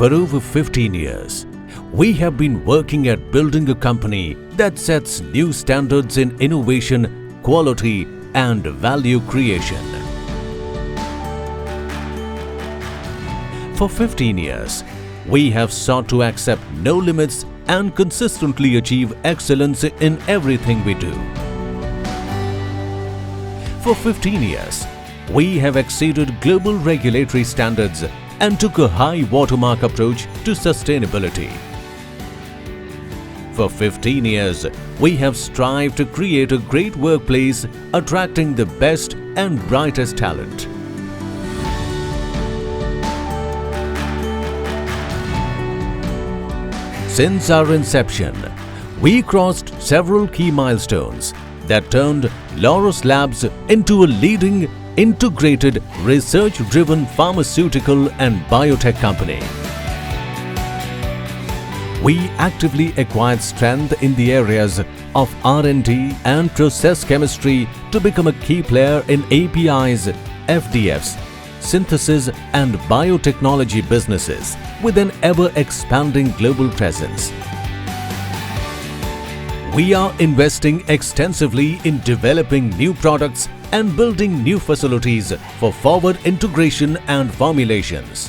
For over 15 years, we have been working at building a company that sets new standards in innovation, quality, and value creation. For 15 years, we have sought to accept no limits and consistently achieve excellence in everything we do. For 15 years, we have exceeded global regulatory standards and took a high watermark approach to sustainability. For 15 years, we have strived to create a great workplace, attracting the best and brightest talent. Since our inception, we crossed several key milestones that turned Laurus Labs into a leading, integrated, research-driven pharmaceutical and biotech company. We actively acquired strength in the areas of R&D and process chemistry to become a key player in APIs, FDFs, synthesis and biotechnology businesses with an ever-expanding global presence. We are investing extensively in developing new products and building new facilities for forward integration and formulations.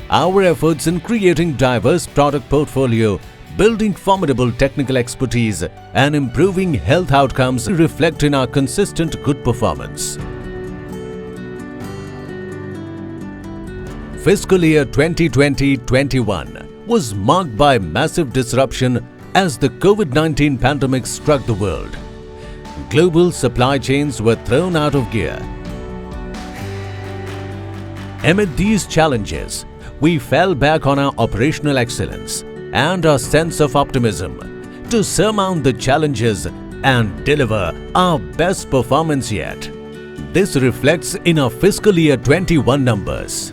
Our efforts in creating diverse product portfolio, building formidable technical expertise, and improving health outcomes reflect in our consistent good performance. Fiscal year 2020-21 was marked by massive disruption as the COVID-19 pandemic struck the world. Global supply chains were thrown out of gear. Amid these challenges, we fell back on our operational excellence and our sense of optimism to surmount the challenges and deliver our best performance yet. This reflects in our fiscal year 21 numbers.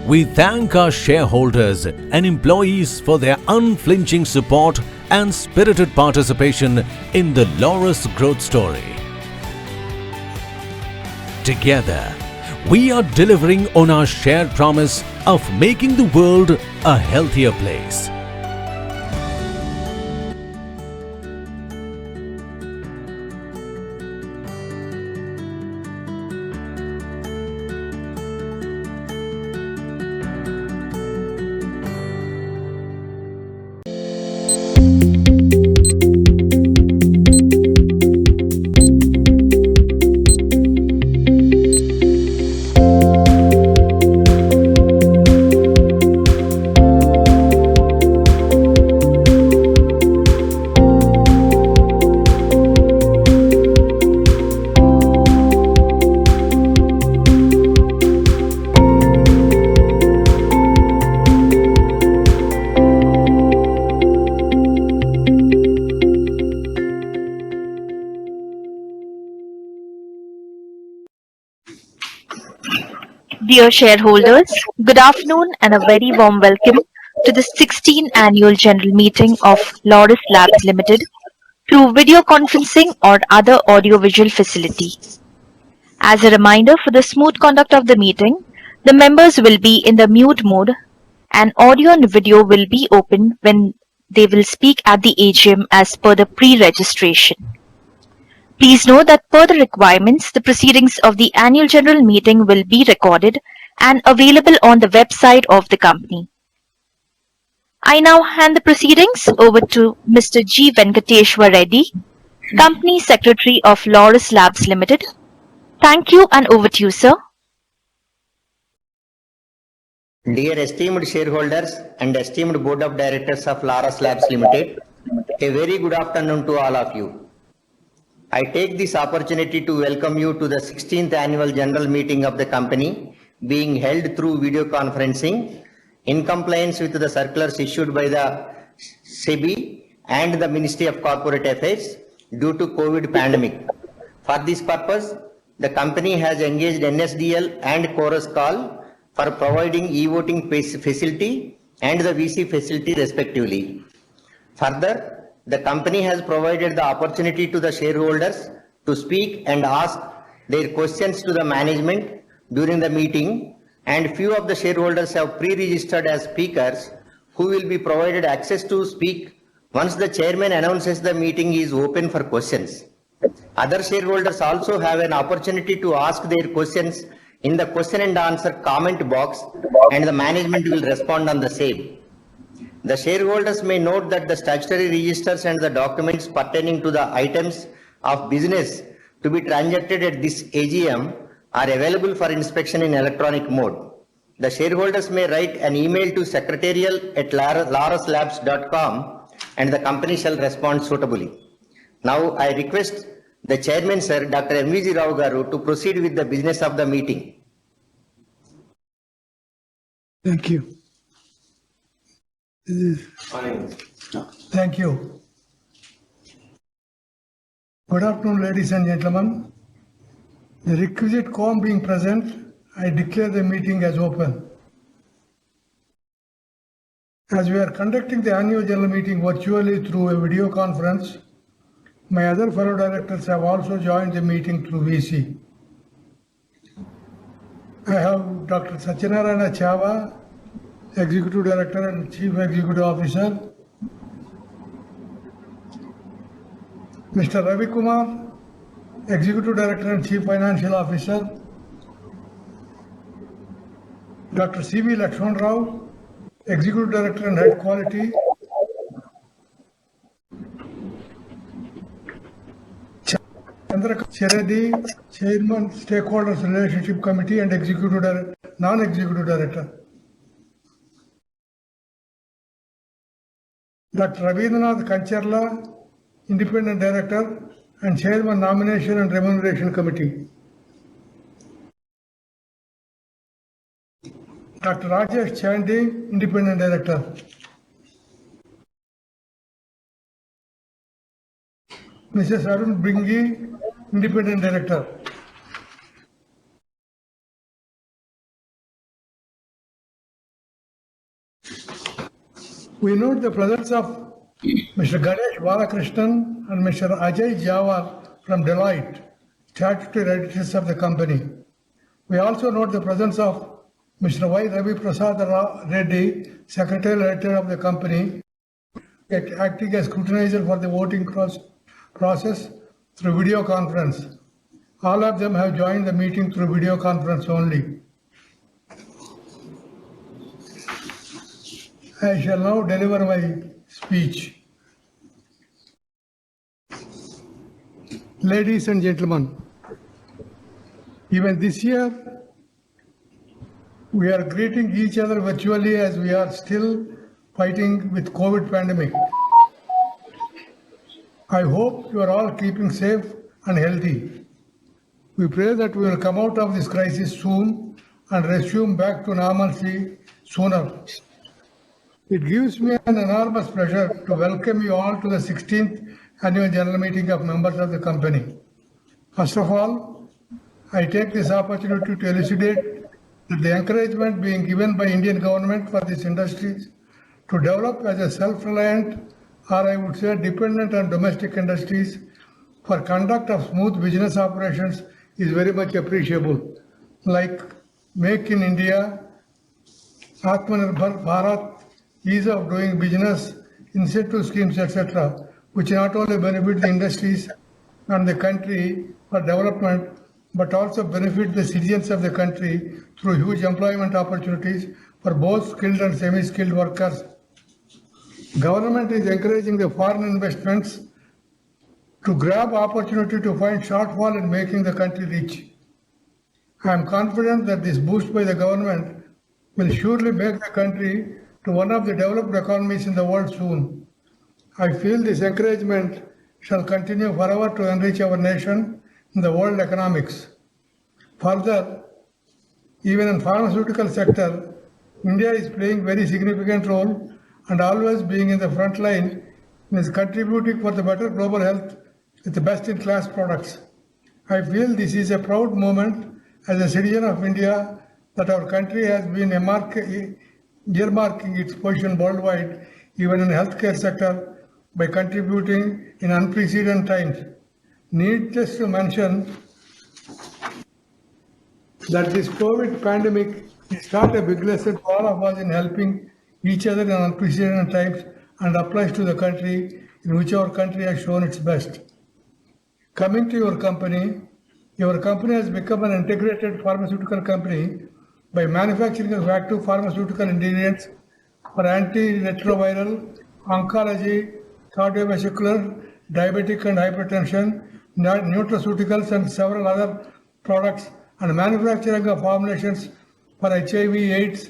We thank our shareholders and employees for their unflinching support and spirited participation in the Laurus growth story. Together, we are delivering on our shared promise of making the world a healthier place. Dear shareholders, good afternoon and a very warm welcome to the 16th Annual General Meeting of Laurus Labs Limited through video conferencing or other audiovisual facility. As a reminder for the smooth conduct of the meeting, the members will be in the mute mode and audio and video will be open when they will speak at the AGM as per the pre-registration. Please note that per the requirements, the proceedings of the annual general meeting will be recorded and available on the website of the company. I now hand the proceedings over to Mr. G. Venkateshwar Reddy, Company Secretary of Laurus Labs Limited. Thank you and over to you, sir. Dear esteemed shareholders and esteemed Board of Directors of Laurus Labs Limited, a very good afternoon to all of you. I take this opportunity to welcome you to the 16th Annual General Meeting of the company being held through video conferencing in compliance with the circulars issued by the SEBI and the Ministry of Corporate Affairs due to COVID pandemic. For this purpose, the company has engaged NSDL and Chorus Call for providing e-voting facility and the VC facility respectively. Further, the company has provided the opportunity to the shareholders to speak and ask their questions to the management during the meeting, and few of the shareholders have pre-registered as speakers who will be provided access to speak once the chairman announces the meeting is open for questions. Other shareholders also have an opportunity to ask their questions in the question and answer comment box, and the management will respond on the same. The shareholders may note that the statutory registers and the documents pertaining to the items of business to be transacted at this AGM are available for inspection in electronic mode. The shareholders may write an email to secretarial@lauruslabs.com and the company shall respond suitably. Now I request the chairman, sir, Dr. M.V.G. Rao Garu, to proceed with the business of the meeting. Thank you. Thank you. Good afternoon, ladies and gentlemen. The requisite quorum being present, I declare the meeting as open. As we are conducting the annual general meeting virtually through a video conference, my other fellow directors have also joined the meeting through VC. I have Dr. Satyanarayana Chava, Executive Director and Chief Executive Officer, Mr. Ravi Kumar, Executive Director and Chief Financial Officer, Dr. C.V. Lakshman Rao, Executive Director and Head Quality, Chandrakant Reddy, Chairman, Stakeholders Relationship Committee and Non-Executive Director, Dr. Rabindranath Kancharla, Independent Director and Chairman, Nomination and Remuneration Committee, Dr. Rajesh Chandy, Independent Director, Mrs. Arun Bringi, Independent Director, we note the presence of Mr. Ganesh Balakrishnan and Mr. Ajay Jawar from Deloitte, statutory editors of the company. We also note the presence of Mr. Y. Ravi Prasad Reddy, secretary editor of the company, acting as scrutinizer for the voting process through video conference. All of them have joined the meeting through video conference only. I shall now deliver my speech. Ladies and gentlemen, even this year, we are greeting each other virtually as we are still fighting with COVID pandemic. I hope you are all keeping safe and healthy. We pray that we will come out of this crisis soon and resume back to normalcy sooner. It gives me an enormous pleasure to welcome you all to the 16th Annual General Meeting of members of the company. First of all, I take this opportunity to elucidate that the encouragement being given by Indian government for this industry to develop as a self-reliant, or I would say dependent on domestic industries for conduct of smooth business operations is very much appreciable. Like Make in India, Atmanirbhar Bharat, ease of doing business, incentive schemes, etc., which not only benefit the industries and the country for development, but also benefit the citizens of the country through huge employment opportunities for both skilled and semi-skilled workers. Government is encouraging the foreign investments to grab opportunity to find shortfall in making the country rich. I am confident that this boost by the government will surely make the country to one of the developed economies in the world soon. I feel this encouragement shall continue forever to enrich our nation in the world economics. Further, even in pharmaceutical sector, India is playing very significant role and always being in the front line and is contributing for the better global health with the best-in-class products. I feel this is a proud moment as a citizen of India that our country has been earmarking its position worldwide, even in the healthcare sector, by contributing in unprecedented times. Needless to mention that this COVID pandemic is taught a big lesson to all of us in helping each other in unprecedented times and applies to the country in which our country has shown its best. Coming to your company has become an integrated pharmaceutical company by manufacturing of active pharmaceutical ingredients for antiretroviral, oncology, cardiovascular, diabetic and hypertension, nutraceuticals and several other products, and manufacturing of formulations for HIV/AIDS,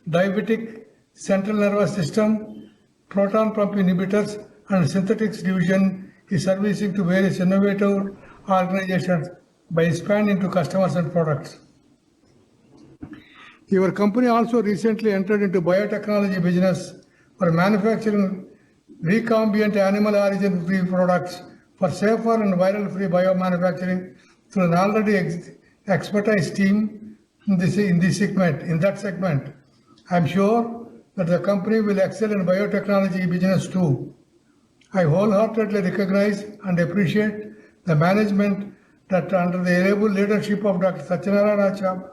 diabetic, central nervous system, proton pump inhibitors, and synthetics division is servicing to various innovative organizations by expanding to customers and products. Your company also recently entered into biotechnology business for manufacturing recombinant animal origin free products for safer and viral free biomanufacturing through an already expertise team in that segment. I am sure that the company will excel in biotechnology business too. I wholeheartedly recognize and appreciate the management that under the able leadership of Dr. Satyanarayana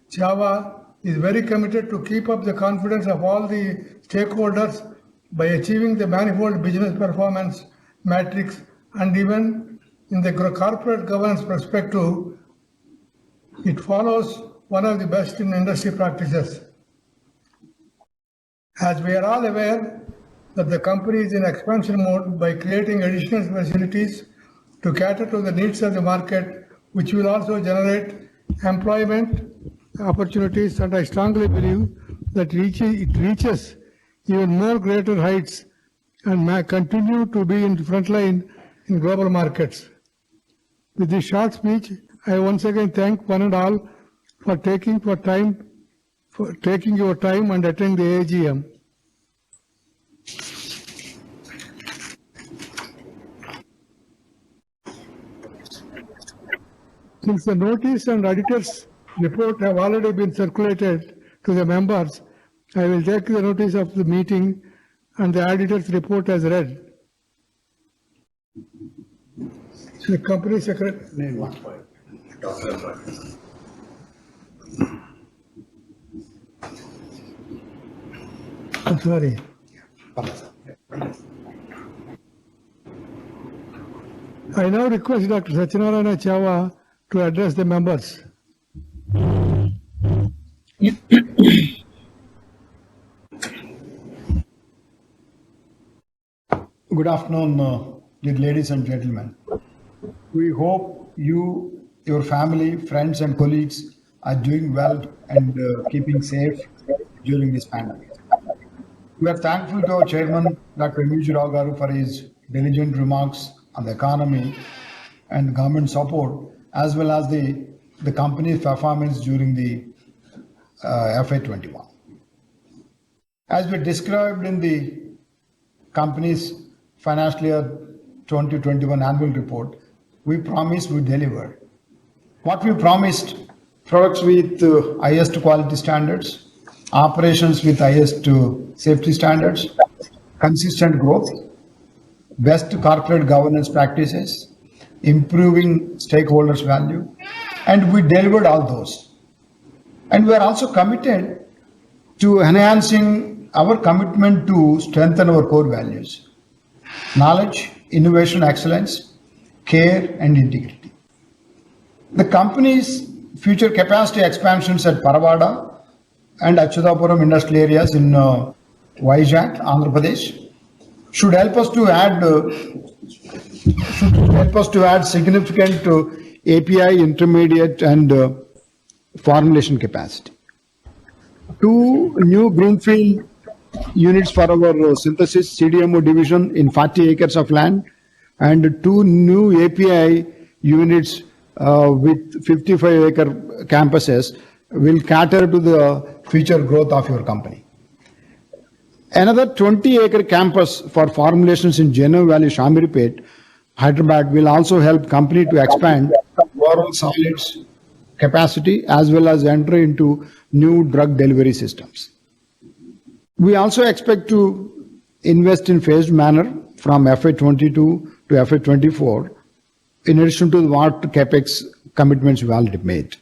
Chava is very committed to keep up the confidence of all the stakeholders by achieving the manifold business performance metrics, and even in the corporate governance perspective, it follows one of the best in industry practices. As we are all aware that the company is in expansion mode by creating additional facilities to cater to the needs of the market, which will also generate employment opportunities, and I strongly believe that it reaches even more greater heights and may continue to be in the front line in global markets. With this short speech, I once again thank one and all for taking your time and attending the AGM. Since the notice and auditor's report have already been circulated to the members, I will take the notice of the meeting and the auditor's report as read. The company secretary. Name. I'm sorry. I now request Dr. Satyanarayana Chava to address the members. Good afternoon, dear ladies and gentlemen. We hope you, your family, friends and colleagues are doing well and keeping safe during this pandemic. We are thankful to our chairman, Dr. M.V. Rao Garu, for his diligent remarks on the economy and government support, as well as the company's performance during the FY21. As we described in the company's financial year 2021 annual report, we promised we delivered. What we promised: products with highest quality standards, operations with highest safety standards, consistent growth, best corporate governance practices, improving stakeholders' value, and we delivered all those. And we are also committed to enhancing our commitment to strengthen our core values: knowledge, innovation, excellence, care, and integrity. The company's future capacity expansions at Paravada and Achyutapuram industrial areas in Vizag, Andhra Pradesh, should help us to add significant API, intermediate, and formulation capacity. 2 new greenfield units for our synthesis CDMO division in 40 acres of land, and 2 new API units with 55-acre campuses will cater to the future growth of your company. Another 20-acre campus for formulations in Genoa Valley, Shamirpet, Hyderabad will also help company to expand oral solids capacity as well as enter into new drug delivery systems. We also expect to invest in phased manner from FY22 to FY24 in addition to what capex commitments we already made.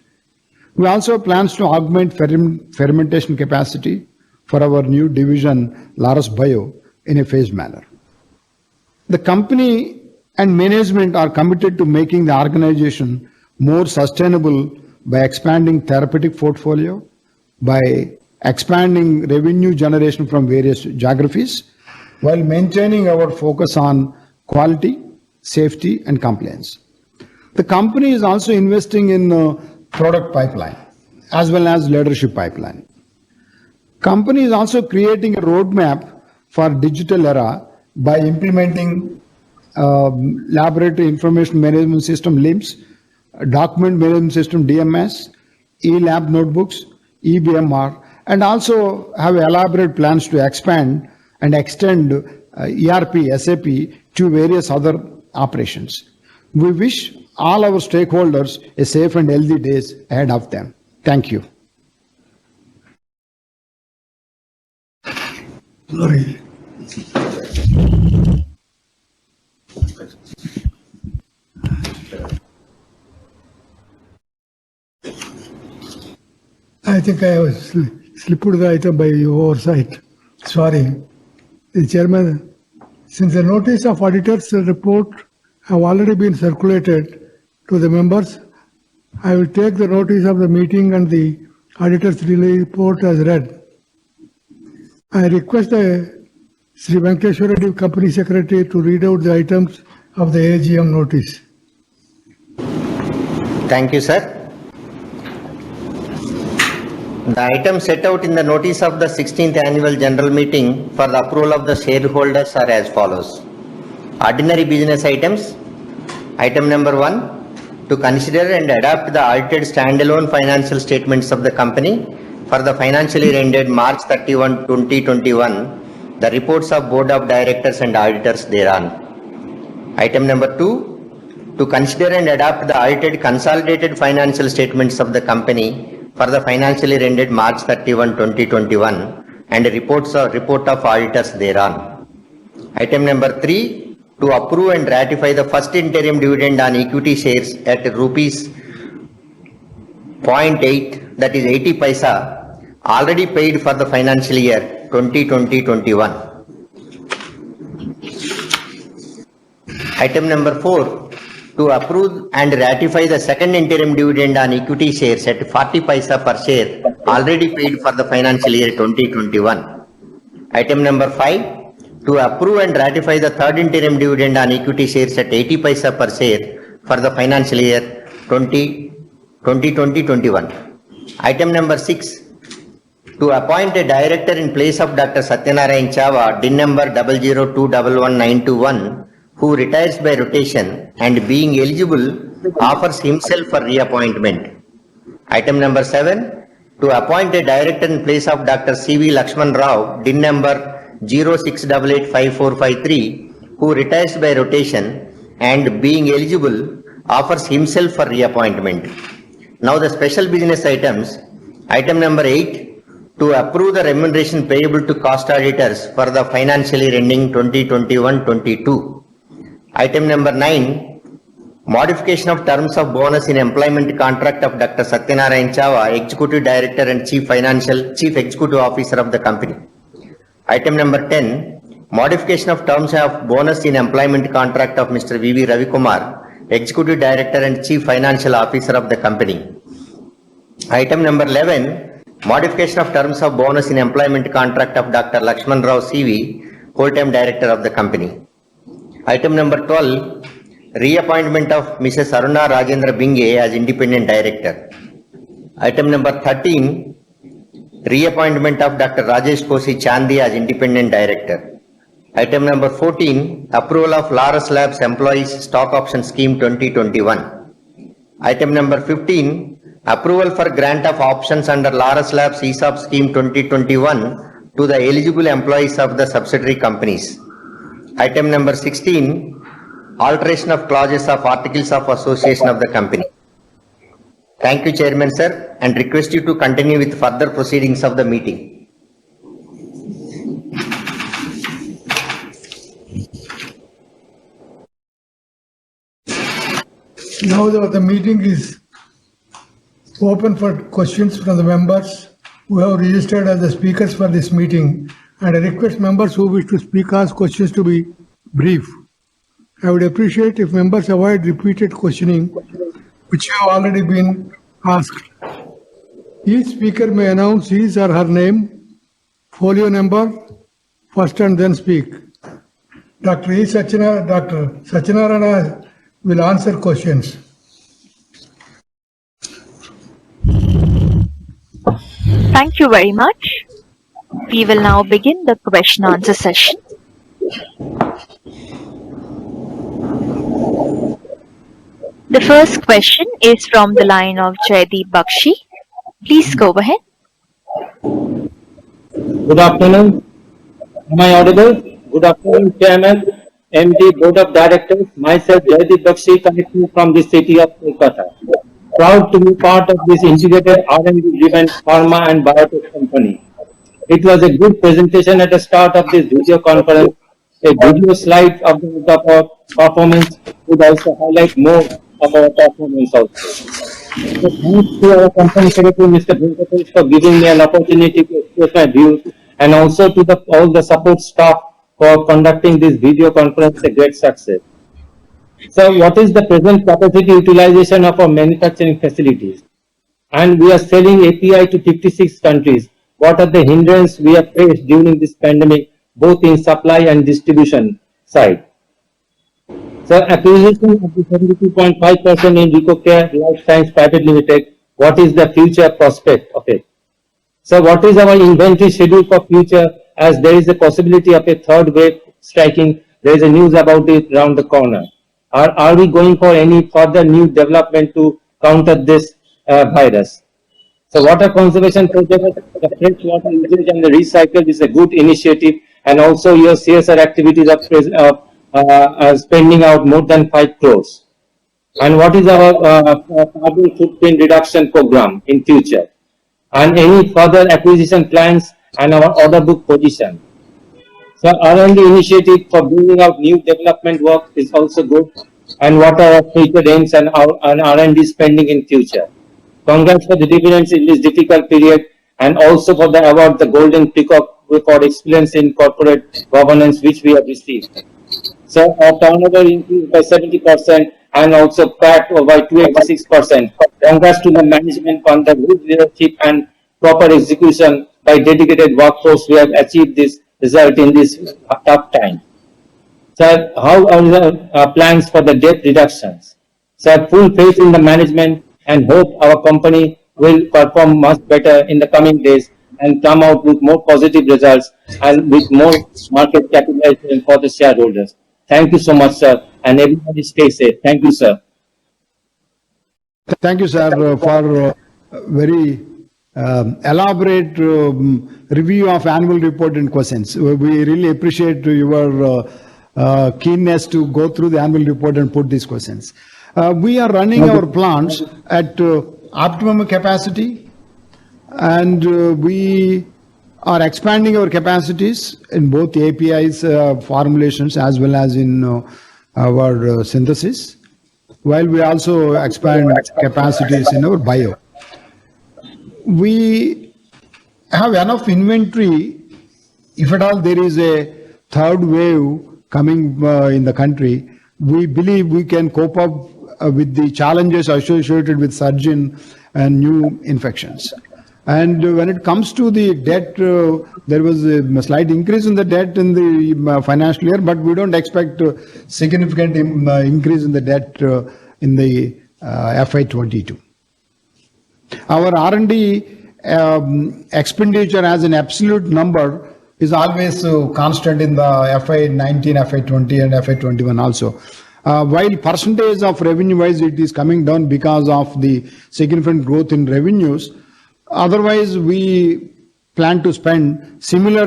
We also have plans to augment fermentation capacity for our new division Laurus Bio in a phased manner. The company and management are committed to making the organization more sustainable by expanding therapeutic portfolio, by expanding revenue generation from various geographies, while maintaining our focus on quality, safety, and compliance. The company is also investing in product pipeline as well as leadership pipeline. Company is also creating a roadmap for digital era by implementing Laboratory Information Management System LIMS, Document Management System DMS, eLab notebooks, EBMR, and also have elaborate plans to expand and extend ERP, SAP to various other operations. We wish all our stakeholders a safe and healthy days ahead of them. Thank you. Sorry. I think I was slipped the item by oversight. Sorry. The chairman, since the notice of auditor's report have already been circulated to the members, I will take the notice of the meeting and the auditor's report as read. I request the Sri Venkateshwara Reddy Company Secretary to read out the items of the AGM notice. Thank you, sir. The items set out in the notice of the 16th annual general meeting for the approval of the shareholders are as follows. Ordinary business items. Item number 1, to consider and adopt the audited standalone financial statements of the company for the financial year ended March 31, 2021, the reports of Board of Directors and Auditors thereon. Item number 2, to consider and adopt the audited consolidated financial statements of the company for the financial year ended March 31, 2021 and report of auditors thereon. Item number 3, to approve and ratify the first interim dividend on equity shares at rupees 0.8, that is 80 paisa, already paid for the financial year 2020-21. Item number 4, to approve and ratify the second interim dividend on equity shares at 40 paisa per share, already paid for the financial year 2021. Item number 5, to approve and ratify the third interim dividend on equity shares at 80 paisa per share for the financial year 2020-21. Item number 6, to appoint a director in place of Dr. Satyanarayan Chava, DIN number 00211921, who retires by rotation and being eligible offers himself for reappointment. Item number 7, to appoint a director in place of Dr. C.V. Lakshman Rao, DIN number 06885453, who retires by rotation and being eligible offers himself for reappointment. Now the special business items. Item number 8, to approve the remuneration payable to cost auditors for the financial year ending 2021-22. Item number 9, modification of terms of bonus in employment contract of Dr. Satyanarayan Chava, Executive Director and Chief Executive Officer of the company. Item number 10, modification of terms of bonus in employment contract of Mr. V.V. Ravikumar, Executive Director and Chief Financial Officer of the company. Item number 11, modification of terms of bonus in employment contract of Dr. Lakshman Rao C.V., Whole-time Director of the company. Item number 12, reappointment of Mrs. Aruna Rajendra Binge as Independent Director. Item number 13, reappointment of Dr. Rajesh Kosi Chandi as Independent Director. Item number 14, approval of Laurus Labs Employees Stock Option Scheme 2021. Item number 15, approval for grant of options under Laurus Labs ESOP Scheme 2021 to the eligible employees of the subsidiary companies. Item number 16, alteration of clauses of Articles of Association of the company. Thank you, Chairman Sir, and request you to continue with further proceedings of the meeting. Now the meeting is open for questions from the members who have registered as the speakers for this meeting, and I request members who wish to speak ask questions to be brief. I would appreciate if members avoid repeated questioning which have already been asked. Each speaker may announce his or her name, folio number first and then speak. Dr. Satyanarayana will answer questions. Thank you very much. We will now begin the question answer session. The first question is from the line of Jaydeep Bakshi. Please go ahead. Good afternoon. Am I audible? Good afternoon, Chairman, MD, Board of Directors. Myself, Jaydeep Bakshi, connecting from the city of Kolkata. Proud to be part of this integrated R&D-driven pharma and biotech company. It was a good presentation at the start of this video conference. A video slide of the performance would also highlight more of our performance also. So thanks to our company secretary, Mr. Venkatesh, for giving me an opportunity to express my views, and also to all the support staff for conducting this video conference a great success. So what is the present capacity utilization of our manufacturing facilities? And we are selling API to 56 countries. What are the hindrances we have faced during this pandemic, both in supply and distribution side? So acquisition of the 72.5% in Recocare Life Science Private Limited, what is the future prospect of it? So what is our inventory schedule for future, as there is a possibility of a third wave striking? There is a news about it around the corner. Are we going for any further new development to counter this virus? So water conservation project, the fresh water usage and the recycle is a good initiative, and also your CSR activities of spending out more than 5 crores. And what is our carbon footprint reduction program in future? And any further acquisition plans and our order book position? So R&D initiative for bringing out new development work is also good. And what are our future aims and our R&D spending in future? Congrats for the dividends in this difficult period, and also for the award, the Golden Peacock for excellence in corporate governance, which we have received. So our turnover increased by 70% and also PAT by 286%. Congrats to the management on the good leadership and proper execution by dedicated workforce. We have achieved this result in this tough time. So how are the plans for the debt reductions? So I have full faith in the management and hope our company will perform much better in the coming days and come out with more positive results and with more market capitalization for the shareholders. Thank you so much, sir, and everybody stay safe. Thank you, sir. Thank you, sir, for very elaborate review of annual report and questions. We really appreciate your keenness to go through the annual report and put these questions. We are running our plants at optimum capacity. and we are expanding our capacities in both APIs formulations as well as in our synthesis, while we also expand capacities in our bio. We have enough inventory if at all there is a third wave coming in the country. We believe we can cope up with the challenges associated with surge in and new infections. And when it comes to the debt, there was a slight increase in the debt in the financial year, but we don't expect significant increase in the debt in the FY22. Our R&D expenditure as an absolute number is always constant in the FY19, FY20 and FY21 also. While percentage of revenue wise it is coming down because of the significant growth in revenues, otherwise we plan to spend similar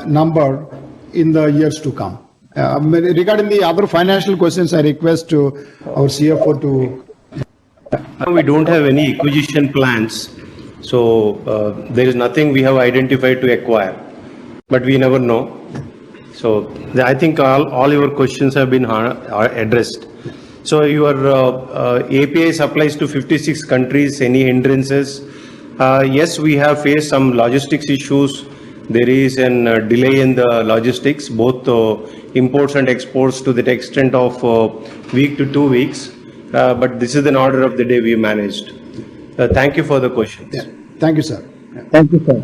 number in the years to come. Regarding the other financial questions, I request our CFO to. We don't have any acquisition plans, so there is nothing we have identified to acquire, but we never know. So I think all your questions have been addressed. So your API supplies to 56 countries, any hindrances? Yes, we have faced some logistics issues. There is a delay in the logistics, both imports and exports to the extent of week to 2 weeks. But this is an order of the day we managed. Thank you for the questions. Yeah. Thank you, sir. Thank you, sir.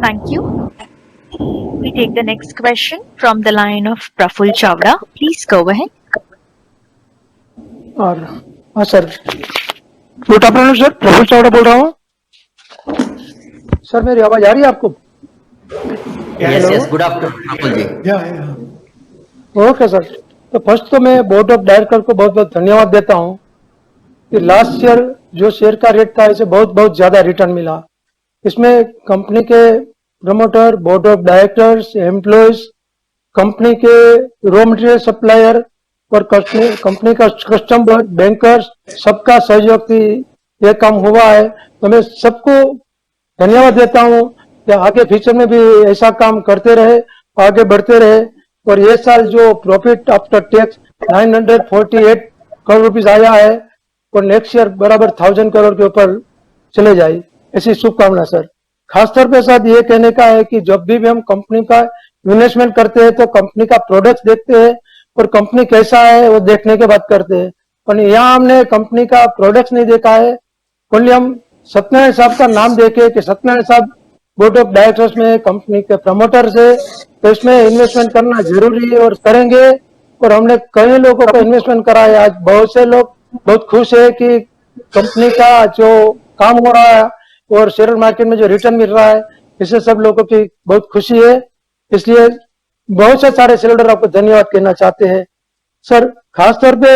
Thank you. We take the next question from the line of Praful Chavda. Please go ahead. और हाँ sir, good afternoon sir, Praful Chavda बोल रहा हूँ sir. मेरी आवाज आ रही है आपको? Yes, good afternoon, Praful ji. Yeah. Okay sir, तो फर्स्ट तो मैं बोर्ड ऑफ डायरेक्टर को बहुत बहुत धन्यवाद देता हूँ कि लास्ट ईयर जो शेयर का रेट था इसे बहुत बहुत ज्यादा रिटर्न मिला। इसमें कंपनी के promoter, board of directors, employees, company के रॉ मटेरियल सप्लायर और कंपनी का कस्टमर, बैंकर्स, सबका सहयोग थी ये काम हुआ है। तो मैं सबको धन्यवाद देता हूँ कि आगे फ्यूचर में भी ऐसा काम करते रहे, आगे बढ़ते रहे। और ये साल जो profit after tax 948 crore rupees आया है और नेक्स्ट ईयर बराबर 1000 करोड़ के ऊपर चले जाए, ऐसी शुभकामना सर। खासतौर पे साथ ये कहने का है कि जब भी हम कंपनी का इन्वेस्टमेंट करते हैं तो कंपनी का प्रोडक्ट देखते हैं और कंपनी कैसा है वो देखने के बाद करते हैं। पर यहाँ हमने कंपनी का प्रोडक्ट नहीं देखा है, ओनली हम सत्यनारायण साहब का नाम देखे कि सत्यनारायण साहब बोर्ड ऑफ डायरेक्टर्स में कंपनी के प्रमोटर से, तो इसमें इन्वेस्टमेंट करना जरूरी है और करेंगे। और हमने कई लोगों को इन्वेस्टमेंट करा है, आज बहुत से लोग बहुत खुश है कि कंपनी का जो काम हो रहा है और शेयर मार्केट में जो रिटर्न मिल रहा है, इससे सब लोगों की बहुत खुशी है। इसलिए बहुत से सारे शेयरहोल्डर आपको धन्यवाद कहना चाहते हैं सर। खासतौर पे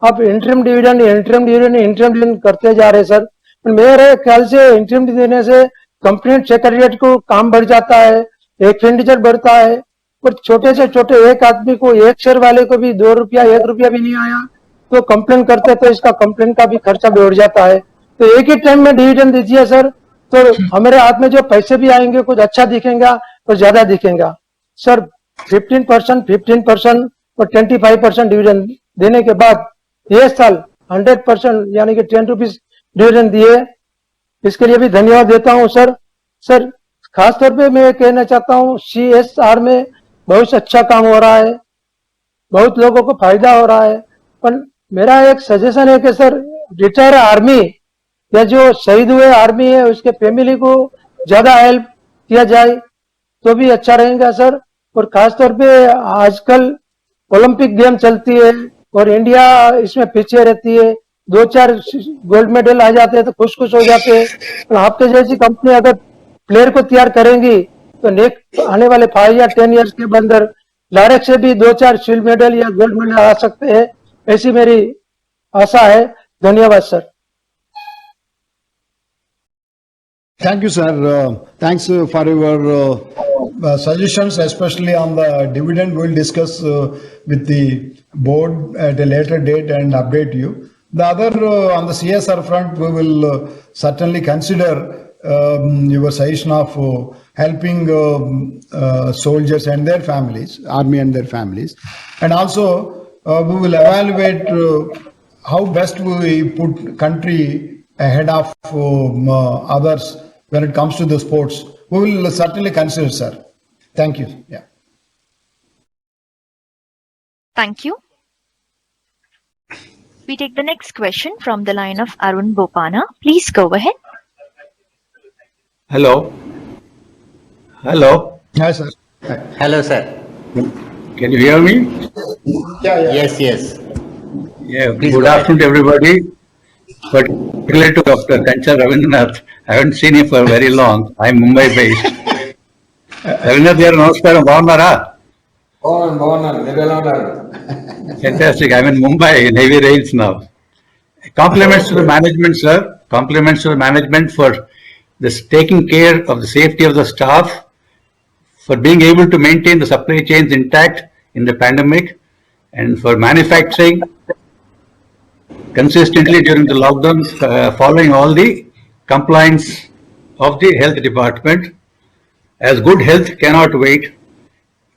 आप इंटरिम डिविडेंड करते जा रहे हैं सर। मेरे ख्याल से इंटरिम देने से कंपनी सेक्रेटरिएट को काम बढ़ जाता है, एक्सपेंडिचर बढ़ता है, और छोटे से छोटे एक आदमी को, एक शेयर वाले को भी 2 रुपया 1 रुपया भी नहीं आया तो कंप्लेन करते तो इसका कंप्लेन का भी खर्चा बढ़ जाता है। तो एक ही टाइम में डिविडेंड दीजिए सर, तो हमारे हाथ में जो पैसे भी आएंगे कुछ अच्छा दिखेगा और ज्यादा दिखेगा सर। 15% और 25% डिविडेंड देने के बाद ये साल 100% यानी कि 10 रुपीज डिविडेंड दिए, इसके लिए भी धन्यवाद देता हूं सर। सर खासतौर पे मैं कहना चाहता हूं CSR में बहुत अच्छा काम हो रहा है, बहुत लोगों को फायदा हो रहा है। पर मेरा एक सजेशन है कि सर रिटायर आर्मी या जो शहीद हुए आर्मी है उसके फैमिली को ज्यादा हेल्प किया जाए तो भी अच्छा रहेगा सर। और खासतौर पे आजकल ओलंपिक गेम चलती है और इंडिया इसमें पीछे रहती है, 2-4 गोल्ड मेडल आ जाते हैं तो खुश हो जाते हैं। तो आपके जैसी कंपनी अगर प्लेयर को तैयार करेंगी तो नेक्स्ट आने वाले 5 या 10 ईयर्स के अंदर डायरेक्ट से भी 2-4 सिल्वर मेडल या गोल्ड मेडल आ सकते हैं, ऐसी मेरी आशा है। धन्यवाद sir. Thank you, sir. Thanks for your suggestions, especially on the dividend. We'll discuss with the board at a later date and update you. The other, on the CSR front, we will certainly consider your suggestion of helping soldiers and their families, army and their families. And also, we will evaluate how best we put country ahead of others when it comes to the sports. We will certainly consider, sir. Thank you. Yeah. Thank you. We take the next question from the line of Arun Bopana. Please go ahead. Hello. Hello. Hi, sir. Hello, sir. Can you hear me? Yes, yes. Yeah. Please Good go ahead. afternoon to everybody. Particularly to Dr. Kancha Ravindranath. I haven't seen him for very long. I'm Mumbai based. Ravindranath garu namaskaram. Bagunnara? Fantastic. I'm in Mumbai in heavy rains now. Compliments to the management, sir. Compliments to the management for this taking care of the safety of the staff, for being able to maintain the supply chains intact in the pandemic, and for manufacturing consistently during the lockdown, following all the compliance of the health department. As good health cannot wait.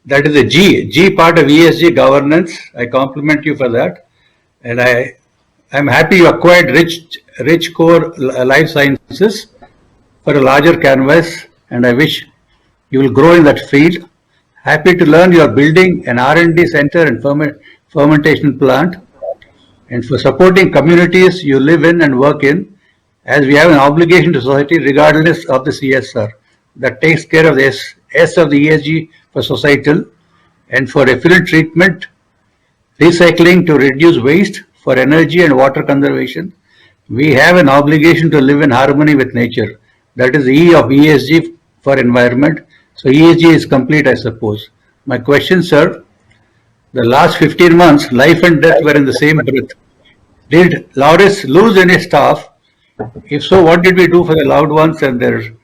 That is the G part of ESG governance. I compliment you for that. And I'm happy you acquired Rich Core Life Sciences for a larger canvas, and I wish you will grow in that field. Happy to learn you are building an R&D center and fermentation plant, and for supporting communities you live in and work in, as we have an obligation to society regardless of the CSR that takes care of the S of the ESG for societal, and for effluent treatment, recycling to reduce waste, for energy and water conservation. We have an obligation to live in harmony with nature. That is E of ESG for environment. So ESG is complete, I suppose. My question, sir, the last 15 months, life and death were in the same breath. Did Laurus lose any staff? If so, what did we do for the loved ones and their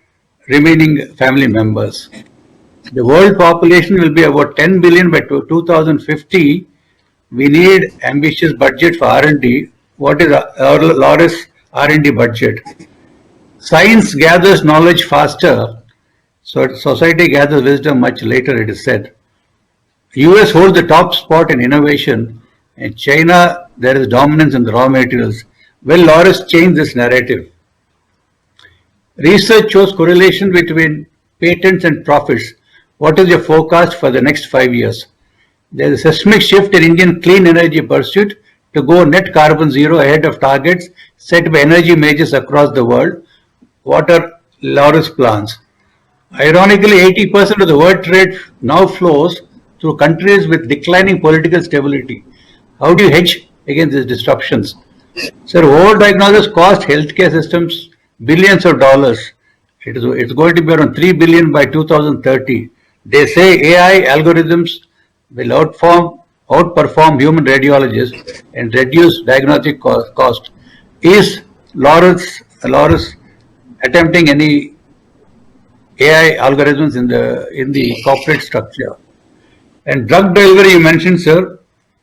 remaining family members? The world population will be about 10 billion by 2050. We need ambitious budget for R&D. What is our Laurus R&D budget? Science gathers knowledge faster, so society gathers wisdom much later, it is said. US holds the top spot in innovation. In China, there is dominance in the raw materials. Will Laurus change this narrative? Research shows correlation between patents and profits. What is your forecast for the next 5 years? There is a seismic shift in Indian clean energy pursuit to go net carbon zero ahead of targets set by energy majors across the world. What are Laurus plans? Ironically, 80% of the world trade now flows through countries with declining political stability. How do you hedge against these disruptions? Sir, overdiagnosis cost healthcare systems billions of dollars. It's going to be around 3 billion by 2030. They say AI algorithms will outperform human radiologists and reduce diagnostic cost. Is Laurus attempting any AI algorithms in the corporate structure? And drug delivery you mentioned, sir.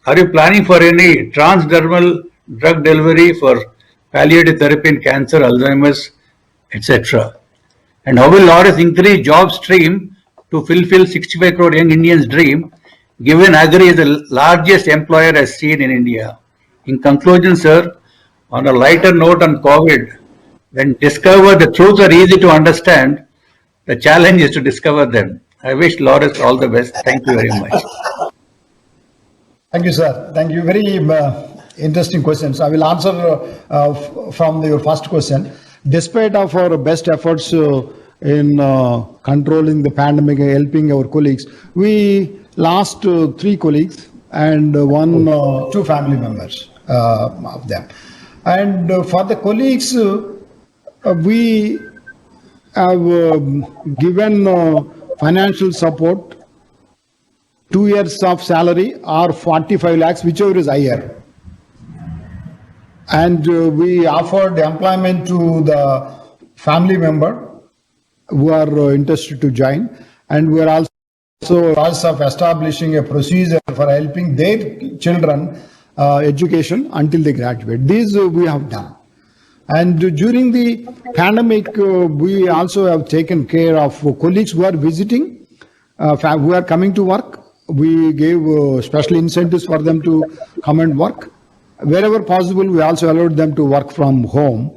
Are you planning for any transdermal drug delivery for palliative therapy in cancer, Alzheimer's, etc.? And how will Laurus increase job stream to fulfill 65 crore young Indians' dream, given Agri is the largest employer as seen in India? In conclusion, sir, on a lighter note on COVID, when discover the truths are easy to understand, the challenge is to discover them. I wish Laurus all the best. Thank you very much. Thank you, sir. Thank you. Very interesting questions. I will answer from your first question. Despite of our best efforts in controlling the pandemic, helping our colleagues, we lost 3 colleagues and 2 family members of them. And for the colleagues, we have given financial support, 2 years of salary or 45 lakhs, whichever is higher. And we offered employment to the family member who are interested to join. And we are also process of establishing a procedure for helping their children education until they graduate. These we have done. And during the pandemic, we also have taken care of colleagues who are visiting, who are coming to work. We gave special incentives for them to come and work. Wherever possible, we also allowed them to work from home.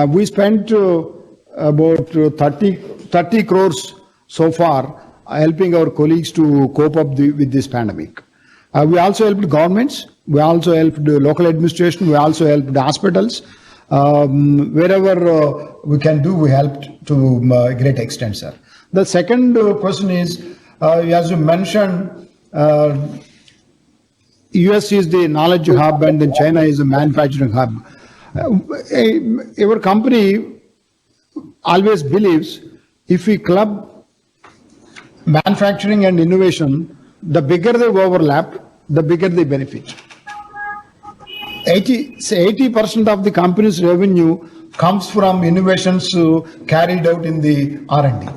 We spent about 30 crores so far helping our colleagues to cope up with this pandemic. We also helped governments. We also helped the local administration. We also helped the hospitals. Wherever we can do, we helped to a great extent, sir. The second question is, as you mentioned, US is the knowledge hub and then China is the manufacturing hub. Our company always believes if we club manufacturing and innovation, the bigger they overlap, the bigger they benefit. 80% of the company's revenue comes from innovations carried out in the R&D.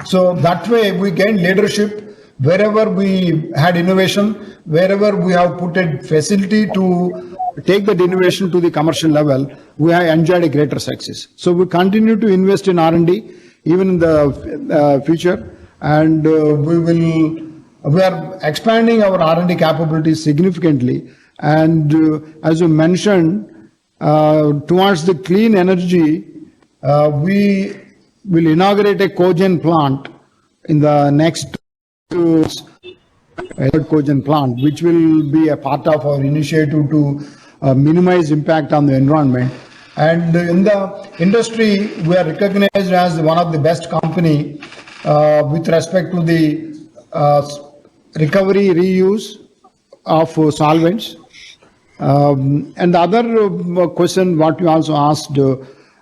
So that way we gain leadership wherever we had innovation, wherever we have put a facility to take that innovation to the commercial level, we have enjoyed a greater success. So we continue to invest in R&D even in the future, and we are expanding our R&D capabilities significantly. And as you mentioned, towards the clean energy, we will inaugurate a cogen plant in the next cogen plant, which will be a part of our initiative to minimize impact on the environment. And in the industry, we are recognized as one of the best company with respect to the recovery, reuse of solvents. And the other question, what you also asked,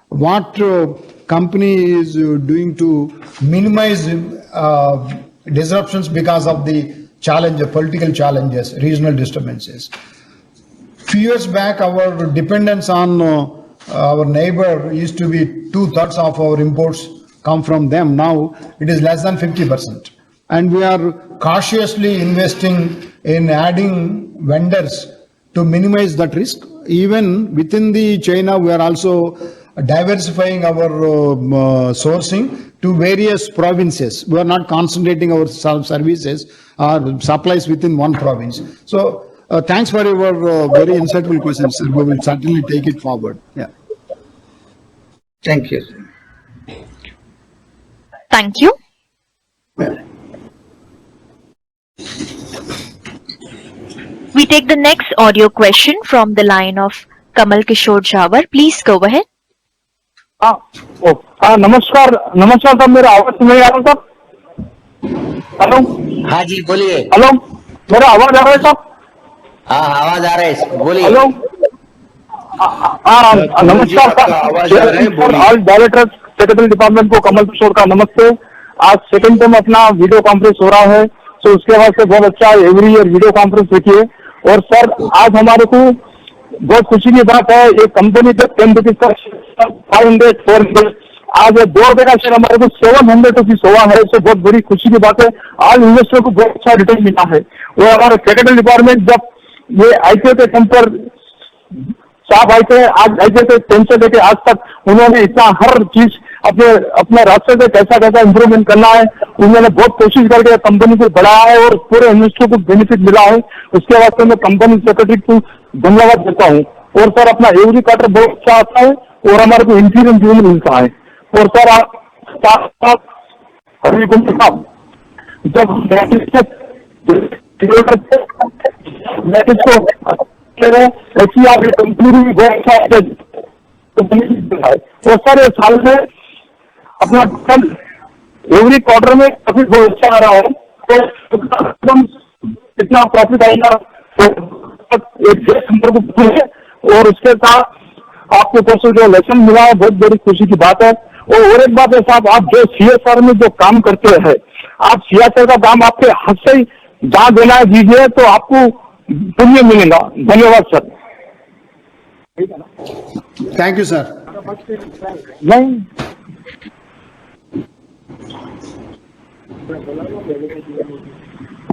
what company is doing to minimize disruptions because of the challenge, political challenges, regional disturbances. Few years back, our dependence on our neighbor used to be 2/3 of our imports come from them. Now it is less than 50%. And we are cautiously investing in adding vendors to minimize that risk. Even within the China, we are also diversifying our sourcing to various provinces. We are not concentrating our services or supplies within one province. So thanks for your very insightful questions, sir. We will certainly take it forward. Yeah. Thank you. Thank you. We take the next audio question from the line of Kamal Kishore Jawar. Please go ahead. नमस्कार sir, मेरा आवाज सुनाई आ रहा है sir? Hello? हाँ जी, बोलिए। Hello, मेरा आवाज आ रहा है सर? हाँ, आवाज आ रहा है, बोलिए। हेलो? नमस्कार sir, all director secretary department को कमल किशोर का नमस्ते। आज सेकंड टाइम अपना वीडियो कॉन्फ्रेंस हो रहा है, तो उसके बाद से बहुत अच्छा एवरी ईयर वीडियो कॉन्फ्रेंस देखिए। और सर, आज हमारे को बहुत खुशी की बात है, एक कंपनी पे 10 रुपीज का 500, 400, आज 2 रुपए का शेयर हमारे को 700 रुपीज हुआ है। इससे बहुत बड़ी खुशी की बात है, आज इन्वेस्टर को बहुत अच्छा रिटर्न मिला है। वो हमारे सेक्रेटरी डिपार्टमेंट जब ये आईपीओ के टाइम पर साहब आए थे, आज आईपीओ के टाइम से लेके आज तक उन्होंने इतना हर चीज अपने रास्ते से कैसा इंप्रूवमेंट करना है, उन्होंने बहुत कोशिश करके कंपनी को बढ़ाया है और पूरे इन्वेस्टर को बेनिफिट मिला है। उसके वास्ते मैं कंपनी सेक्रेटरी को धन्यवाद देता हूँ। और सर, अपना एवरी क्वार्टर बहुत अच्छा आता है और हमारे को इंटीरियर भी मिलता है। और सर, आप जब मैसेज को ऐसी आप कंपनी भी बहुत अच्छा तो सर, इस साल में अपना एवरी क्वार्टर में प्रॉफिट बहुत अच्छा आ रहा है, तो कितना प्रॉफिट आएगा एक नंबर को। और उसके साथ आपको परसों जो लेसन मिला है, बहुत बड़ी खुशी की बात है। और एक बात है साहब, आप जो सीएसआर में जो काम करते हैं, आप सीएसआर का काम आपके हाथ से जहाँ देना है दीजिए, तो आपको पुण्य मिलेगा। धन्यवाद सर। Thank you, sir.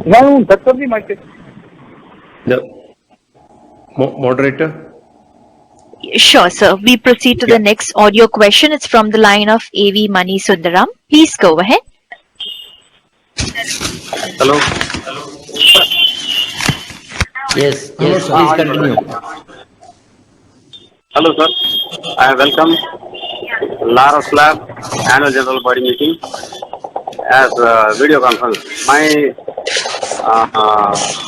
नहीं doctor ji mic. Moderator? Sure, sir. We proceed to the next audio question. It's from the line of A.V. Mani Sundaram. Please go ahead. Hello. Yes, please continue. Hello, sir. I welcome Laros Lab Annual General Body Meeting as video conference. My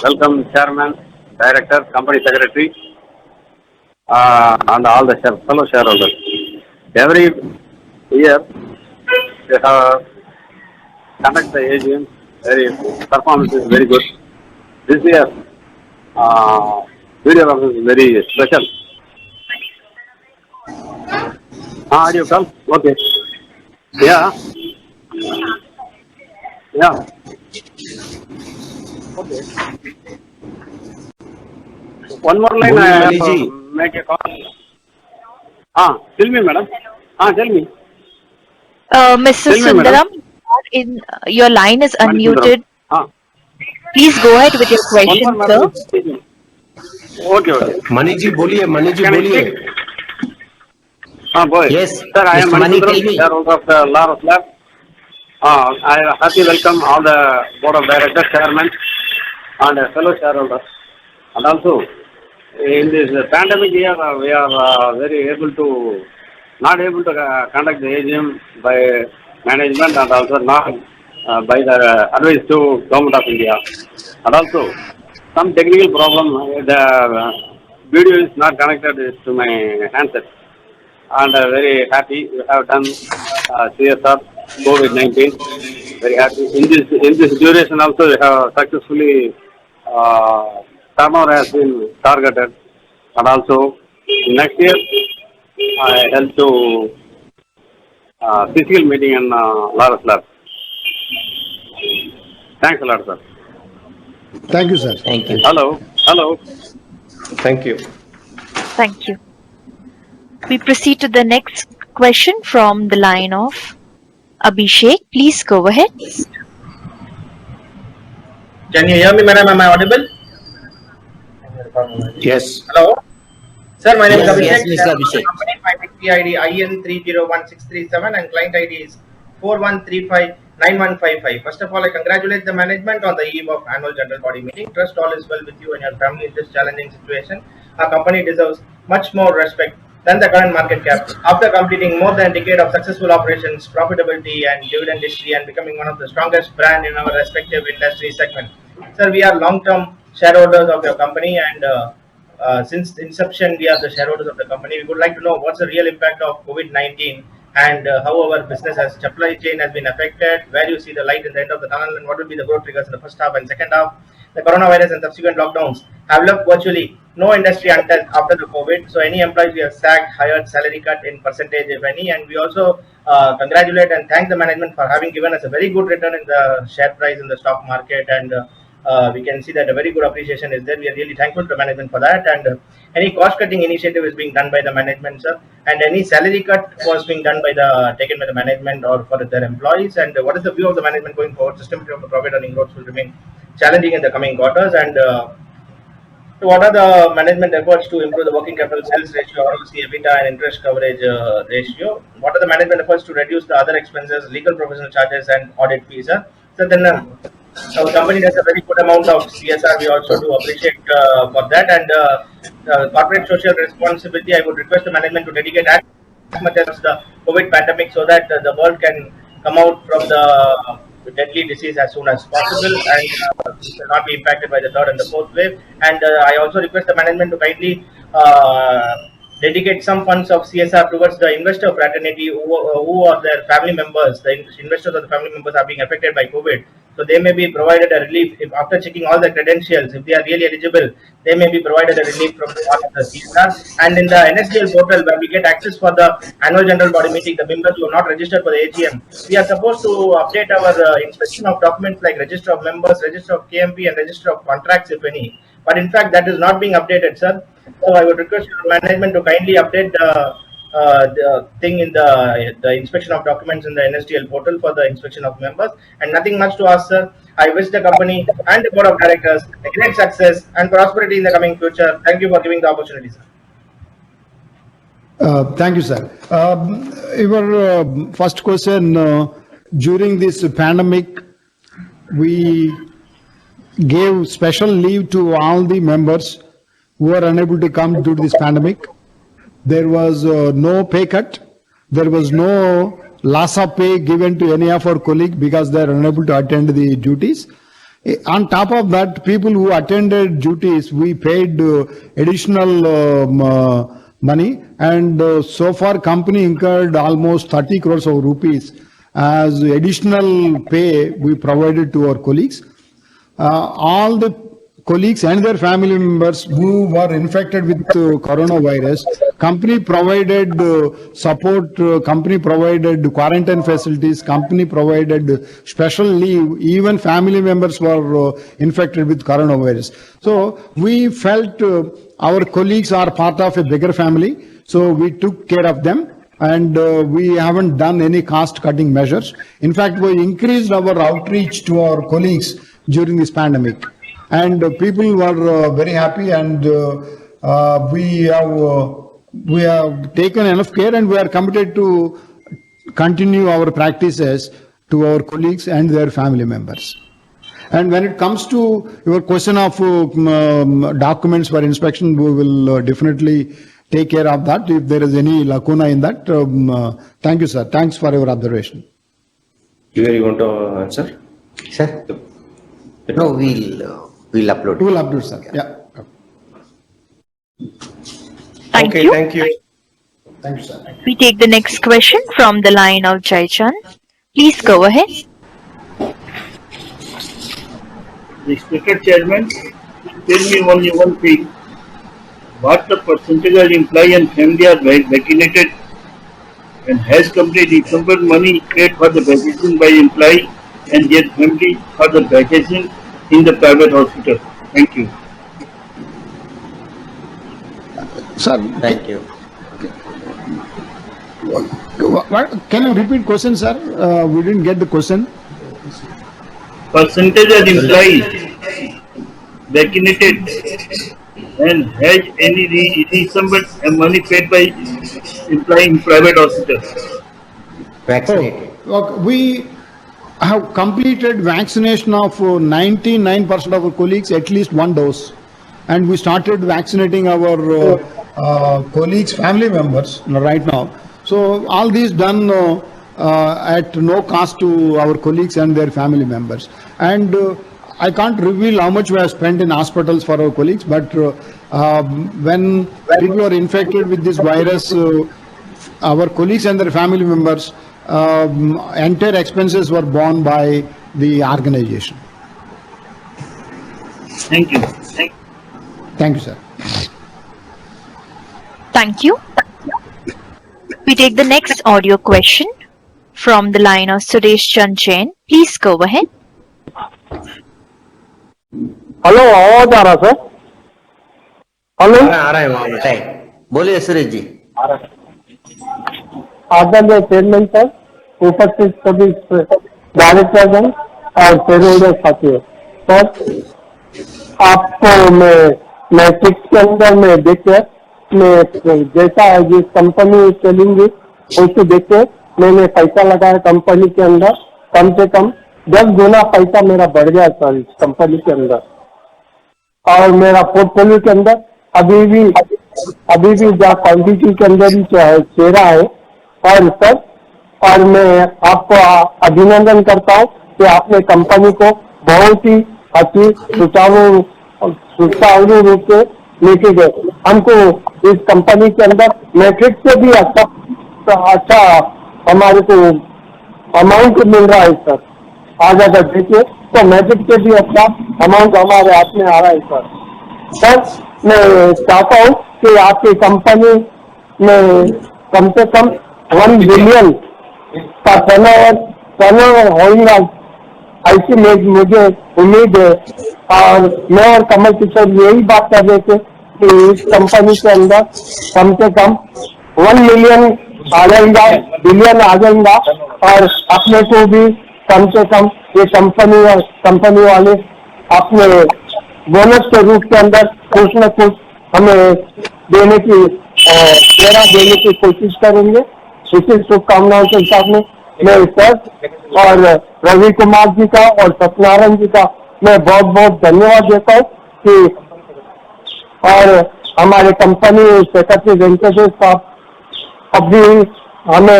welcome Chairman, Director, Company Secretary, and all the fellow shareholders. Every year they have conduct the AGM. Performance is very good. This year video conference is very special. Audio call? Okay. Yeah. Okay. One more line. I have to make a call. Tell me, madam. Tell me. Mr. Sundaram, your line is unmuted. Please go ahead with your question, sir. Okay. Mani ji, boliye. Boy. Yes, Sir, I am Mr. Mani, tell Sundaram, me. shareholder of the Laros Lab. I happy welcome all the board of directors, chairman, and fellow shareholders. And also, in this pandemic year, we are not able to conduct the AGM by management and also not by the advice to Government of India. And also, some technical problem, the video is not connected to my handset. And very happy we have done CSR COVID-19. Very happy. In this duration also we have successfully turnover has been targeted. And also next year I held to physical meeting in Laros Lab. Thanks a lot, sir. Thank you, sir. Thank you. Hello. Thank you. Thank you. We proceed to the next question from the line of Abhishek. Please go ahead. Can you hear me, madam? Am I audible? Yes. Hello? Sir, my name is Abhishek. Yes, Mr. Abhishek. Company, my entity ID IN301637 and client ID is 41359155. First of all, I congratulate the management on the eve of annual general body meeting. Trust all is well with you and your family in this challenging situation. Our company deserves much more respect than the current market cap. After completing more than a decade of successful operations, profitability and dividend history and becoming one of the strongest brand in our respective industry segment. Sir, we are long-term shareholders of your company and since the inception we are the shareholders of the company. We would like to know what's the real impact of COVID-19 and how our business as supply chain has been affected, where you see the light in the end of the tunnel and what will be the growth triggers in the first half and second half. The coronavirus and subsequent lockdowns have left virtually no industry untouched after the COVID. So any employees we have sacked, hired, salary cut in percentage if any, and we also congratulate and thank the management for having given us a very good return in the share price in the stock market, and we can see that a very good appreciation is there. We are really thankful to the management for that, and any cost cutting initiative is being done by the management, sir, and any salary cut was being done by taken by the management or for their employees, and what is the view of the management going forward? Systematic of profit earning growth will remain challenging in the coming quarters, and what are the management efforts to improve the working capital sales ratio, ROC, EBITDA, and interest coverage ratio? What are the management efforts to reduce the other expenses, legal professional charges, and audit fees, sir? So then our company has a very good amount of CSR. We also do appreciate for that, and corporate social responsibility. I would request the management to dedicate as much as the COVID pandemic so that the world can come out from the deadly disease as soon as possible and will not be impacted by the third and the fourth wave. And I also request the management to kindly dedicate some funds of CSR towards the investor fraternity who are their family members. The investors or the family members are being affected by COVID. So they may be provided a relief if after checking all the credentials, if they are really eligible, they may be provided a relief from the CSR. And in the NSDL portal where we get access for the annual general body meeting, the members who are not registered for the AGM, we are supposed to update our inspection of documents like register of members, register of KMP, and register of contracts, if any. But in fact, that is not being updated, sir. So I would request your management to kindly update the the thing in the inspection of documents in the NSDL portal for the inspection of members. And nothing much to ask, sir. I wish the company and the board of directors a great success and prosperity in the coming future. Thank you for giving the opportunity, sir. Thank you, sir. Your first question, during this pandemic, we gave special leave to all the members who were unable to come due to this pandemic. There was no pay cut. There was no loss of pay given to any of our colleagues because they are unable to attend the duties. On top of that, people who attended duties, we paid additional money, and so far company incurred almost 30 crores of rupees as additional pay we provided to our colleagues. All the colleagues and their family members who were infected with coronavirus, company provided support, company provided quarantine facilities, company provided special leave, even family members were infected with coronavirus. So we felt our colleagues are part of a bigger family, so we took care of them. And we haven't done any cost cutting measures. In fact, we increased our outreach to our colleagues during this pandemic. And people were very happy, and we have taken enough care, and we are committed to continue our practices to our colleagues and their family members. And when it comes to your question of documents for inspection, we will definitely take care of that if there is any lacuna in that. Thank you, sir. Thanks for your observation. Do you want to answer? Sir? No, we'll upload. We will upload, sir. Yeah. Thank Okay, you. thank you. Thank you, sir. We take the next question from the line of Jaichand. Please go ahead. Respected Chairman, tell me only one thing. What the percentage of employee and family are vaccinated, and has company refunded money paid for the vaccination by employee and their family for the vaccination in the private hospital? Thank you. Sir, Thank you. can you repeat question, sir? We didn't get the question. Percentage of employees vaccinated and has any refunded money paid by employee in private hospital? Vaccinated. Look, we have completed vaccination of 99% of our colleagues, at least one dose. And we started vaccinating our colleagues' family members right now. So all these done at no cost to our colleagues and their family members. And I can't reveal how much we have spent in hospitals for our colleagues, but when people are infected with this virus, our colleagues and their family members, entire expenses were borne by the organization. Thank you. Thank you, sir. Thank you. We take the next audio question from the line of Suresh Chand Jain. Please go ahead. Hello, आवाज आ रहा sir? Hello, आ रहा है वहाँ बताए। बोलिए सुरेश जी। आदरणीय chairman sir, उपस्थित सभी डायरेक्टरगण और शेयर होल्डर साथियों, सर आपको मैट्रिक्स के अंदर में देखे, मैं जैसा ये कंपनी चलेंगी उसको देखे मैंने पैसा लगाया कंपनी के अंदर, कम से कम 10 गुना पैसा मेरा बढ़ गया सर इस कंपनी के अंदर। और मेरा पोर्टफोलियो के अंदर अभी भी जहाँ क्वांटिटी के अंदर ही चेहरा है। और सर, और मैं आपको अभिनंदन करता हूँ कि आपने कंपनी को बहुत ही अच्छी सुचारू रूप से लेके गए। हमको इस कंपनी के अंदर मैट्रिक्स से भी अच्छा हमारे को अमाउंट मिल रहा है सर। आज अगर देखिए तो मैट्रिक्स से भी अच्छा अमाउंट हमारे हाथ में आ रहा है सर। सर, मैं चाहता हूँ कि आपकी कंपनी में कम से कम 1 बिलियन का टर्नओवर होगा, ऐसी मुझे उम्मीद है। और मैं और कमल किशोर यही बात कर रहे थे कि इस कंपनी के अंदर कम से कम 1 मिलियन आ जाएगा, बिलियन आ जाएगा, और अपने को भी कम से कम ये कंपनी वाले अपने बोनस के रूप के अंदर कुछ न कुछ हमें देने की प्रेरणा देने की कोशिश करेंगे। इसी शुभकामनाओं के साथ में मैं सर और रवि कुमार जी का और सत्यनारायण जी का मैं बहुत बहुत धन्यवाद देता हूँ कि, और हमारे कंपनी सेक्रेटरी वेंकटेश साहब अब भी हमें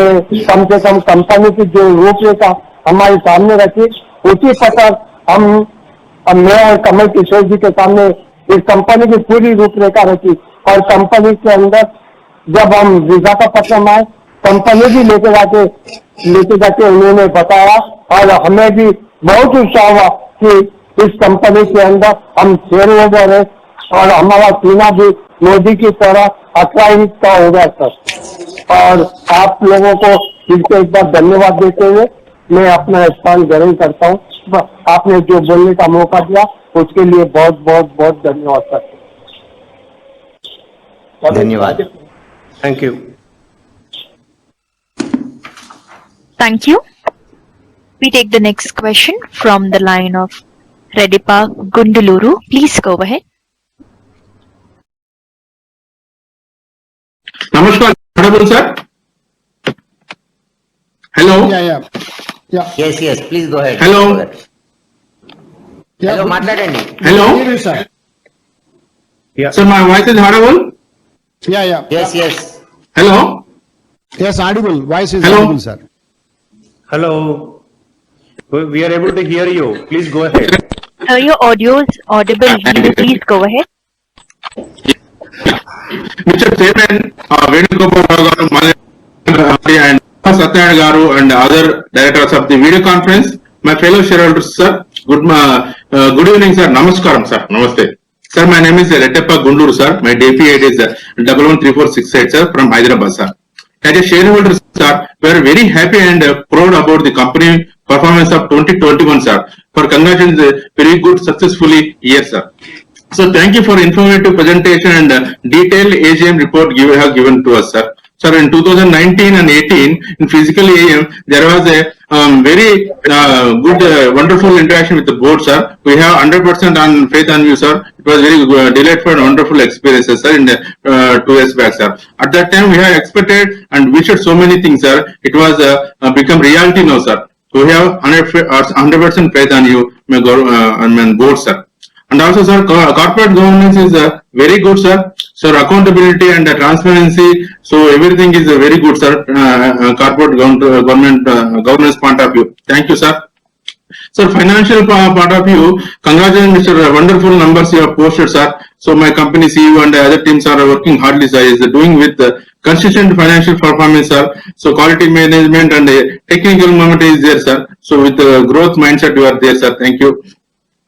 कम से कम कंपनी की जो रूपरेखा हमारे सामने रखी, उसी प्रकार हम मैं और कमल किशोर जी के सामने इस कंपनी की पूरी रूपरेखा रखी, और कंपनी के अंदर जब हम विशाखापट्टनम आए, कंपनी भी लेके जाके उन्होंने बताया, और हमें भी बहुत उत्साह हुआ कि इस कंपनी के अंदर हम शेयर होल्डर है, और हमारा सीना भी मोदी की तरह 18 का हो गया सर। और आप लोगों को फिर से एक बार धन्यवाद देते हुए मैं अपना स्थान ग्रहण करता हूँ। आपने जो बोलने का मौका दिया उसके लिए बहुत बहुत बहुत धन्यवाद सर। धन्यवाद। Thank you. Thank you. We take the next question from the line of Redipa Gunduluru. Please go ahead. Namaskar, Honorable sir. Hello. Yeah. Yes, please go ahead. Hello. Hello, మాట్లాడండి. Hello. Sir. Sir, my voice is audible. Yeah. Yes. Hello. Yes, audible. Voice is Hello. audible, sir. Hello. We are able to hear you. Please go ahead. Sir, your audio is audible. Will you please go ahead? Mr. Chairman, Venugopal Rao garu, and Satyanarayana garu and other directors of the video conference, my fellow shareholders, sir, good evening, sir. Namaskaram, sir. Namaste. Sir, my name is Redappa Gunduru, sir. My DP ID is 113468, sir, from Hyderabad, sir. As a shareholder, sir, we are very happy and proud about the company performance of 2021, sir. For congratulations, very good, successfully year, sir. So thank you for informative presentation and detailed AGM report you have given to us, sir. Sir, in 2019 and 18, in physical AM, there was a very good, wonderful interaction with the board, sir. We have 100% on faith on you, sir. It was very delightful and wonderful experiences, sir, in the 2 years back, sir. At that time, we have expected and wished so many things, sir. It was become reality now, sir. We have 100% faith on you, my board, sir. And also, sir, corporate governance is very good, sir. So accountability and transparency, so everything is very good, sir. Corporate government governance point of view. Thank you, sir. Sir, financial part of view, congratulations, Mr. Wonderful numbers you have posted, sir. So my company CEO and other teams are working hardly, sir. Is doing with consistent financial performance, sir. So quality management and technical moment is there, sir. So with growth mindset you are there, sir. Thank you.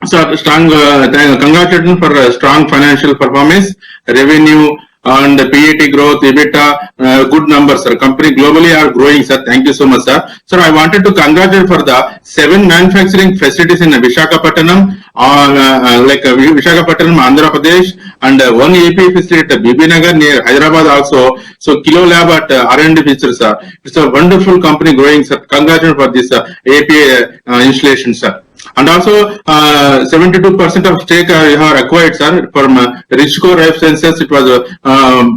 Sir, strong, congratulations for strong financial performance, revenue and PAT growth, EBITDA, good numbers, sir. Company globally are growing, sir. Thank you so much, sir. Sir, I wanted to congratulate for the 7 manufacturing facilities in Visakhapatnam, like Visakhapatnam, Andhra Pradesh, and 1 AP facility at BB Nagar near Hyderabad also. So Kilo Lab at R&D features, sir. It's a wonderful company growing, sir. Congratulations for this AP installation, sir. And also 72% of stake you have acquired, sir, from Richco Life Sciences. It was a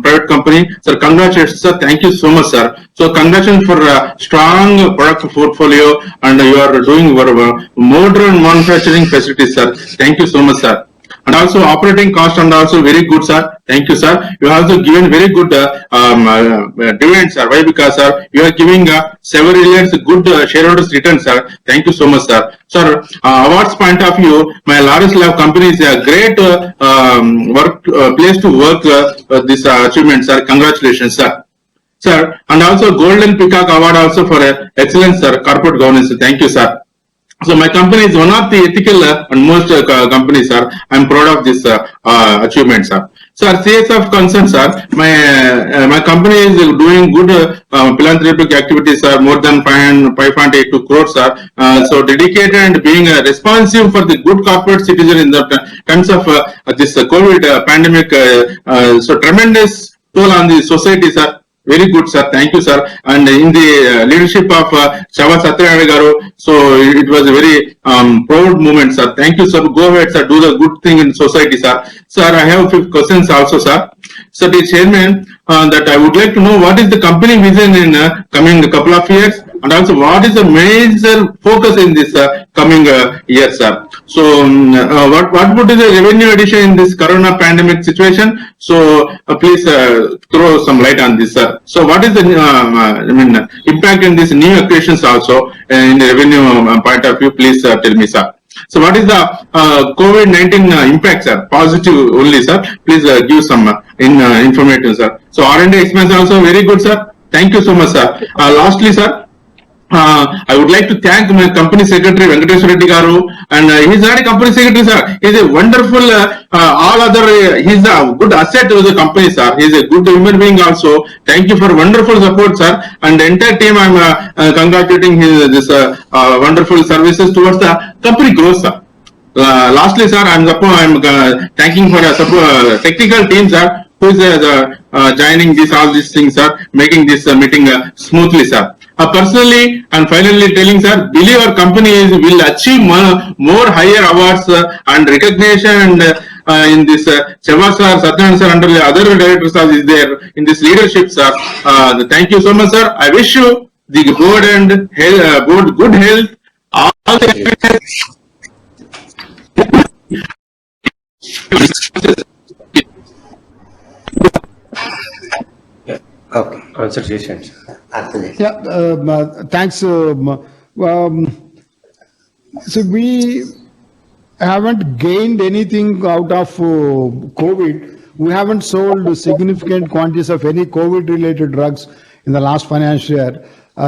private company. Sir, congratulations, sir. Thank you so much, sir. So congratulations for a strong product portfolio, and you are doing modern manufacturing facilities, sir. Thank you so much, sir. And also operating cost and also very good, sir. Thank you, sir. You have also given very good dividends, sir. Why? Because, sir, you are giving several years good shareholders return, sir. Thank you so much, sir. Sir, awards point of view, my Laurus Lab company is a great place to work this achievement, sir. Congratulations, sir. Sir, and also Golden Peacock Award also for excellence, sir. Corporate governance. Thank you, sir. So my company is one of the ethical and most companies, sir. I'm proud of this achievement, sir. Sir, CS of concern, sir. My company is doing good philanthropic activities, sir. More than 5.82 crores, sir. So dedicated and being responsive for the good corporate citizen in the terms of this COVID pandemic. So tremendous toll on the society, sir. Very good, sir. Thank you, sir. And in the leadership of Shava Satyanarayana Garu, so it was a very proud moment, sir. Thank you, sir. Go ahead, sir. Do the good thing in society, sir. Sir, I have a few questions also, sir. So, the chairman, that I would like to know what is the company vision in coming couple of years, and also what is the major focus in this coming year, sir. So, what would be the revenue addition in this Corona pandemic situation? So, please throw some light on this, sir. So, what is the impact in these new acquisitions also in the revenue point of view? Please tell me, sir. So, what is the COVID-19 impact, sir? Positive only, sir. Please give some informative, sir. So, R&D expense also very good, sir. Thank you so much, sir. Lastly, sir, I would like to thank my company secretary Venkateswar Reddy Garu, and he's not a company secretary, sir. He's a wonderful, he's a good asset to the company, sir. He's a good human being also. Thank you for wonderful support, sir. And the entire team, I'm congratulating this wonderful services towards the company growth, sir. Lastly, sir, I'm thanking for the technical team, sir, who is joining all these things, sir, making this meeting smoothly, sir. Personally and finally telling, sir, believe our company will achieve more higher awards and recognition, and in this Shava sir, Satyanarayana sir, under the other directors is there in this leadership, sir. Thank you so much, sir. I wish you the board and good health. All the Okay. Answer questions. Yeah, thanks. So we haven't gained anything out of COVID. We haven't sold significant quantities of any COVID-related drugs in the last financial year.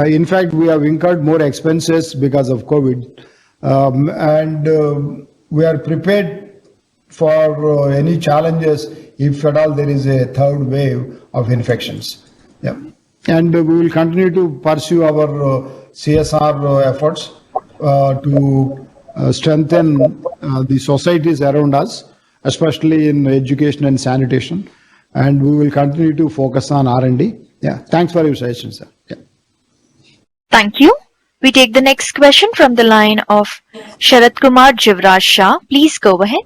In fact, we have incurred more expenses because of COVID, and we are prepared for any challenges if at all there is a third wave of infections. Yeah. And we will continue to pursue our CSR efforts to strengthen the societies around us, especially in education and sanitation. And we will continue to focus on R&D. Yeah. Thanks for your suggestion, sir. Yeah. Thank you. We take the next question from the line of Sharat Kumar Jivraj Shah. Please go ahead.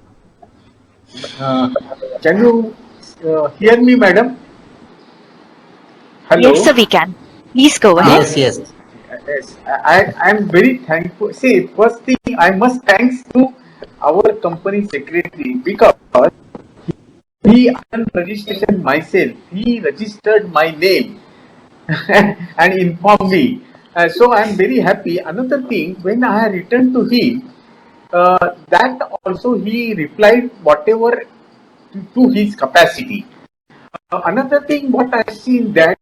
Can you hear me, madam? Hello? Yes, sir, we can. Please go ahead. Yes. Yes, I am very thankful. See, first thing, I must thanks to our company secretary because he done registration myself. He registered my name and informed me. So I am very happy. Another thing, when I returned to him, that also he replied whatever to his capacity. Another thing, what I seen that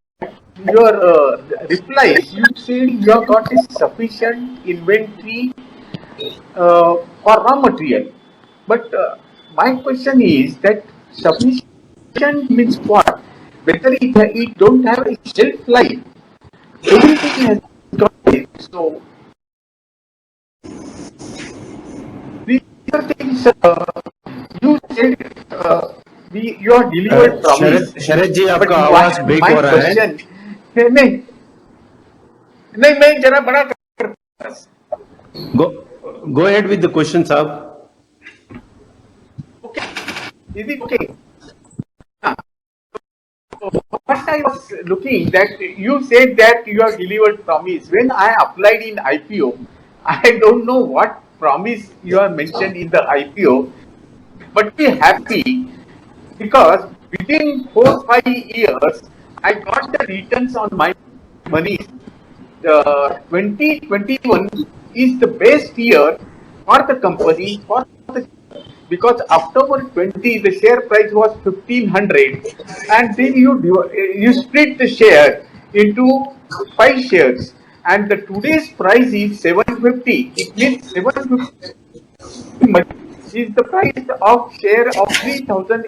your replies, you said you have got a sufficient inventory for raw material. But my question is that sufficient means what? Whether it don't have a shelf life. Everything has got it. So these are things you said you are delivered promise. शरद जी आपका आवाज break हो रहा है. नहीं मैं जरा बड़ा Go ahead with the question, sir. Okay. Is it okay? What I was looking that you said that you have delivered promise. When I applied in IPO, I don't know what promise you have mentioned in the IPO, but be happy because within 4-5 years I got the returns on my money. 2021 is the best year for the company because October 20 the share price was 1500 and then you split the share into 5 shares and the today's price is 750. It means 750 is the price of share of 3000.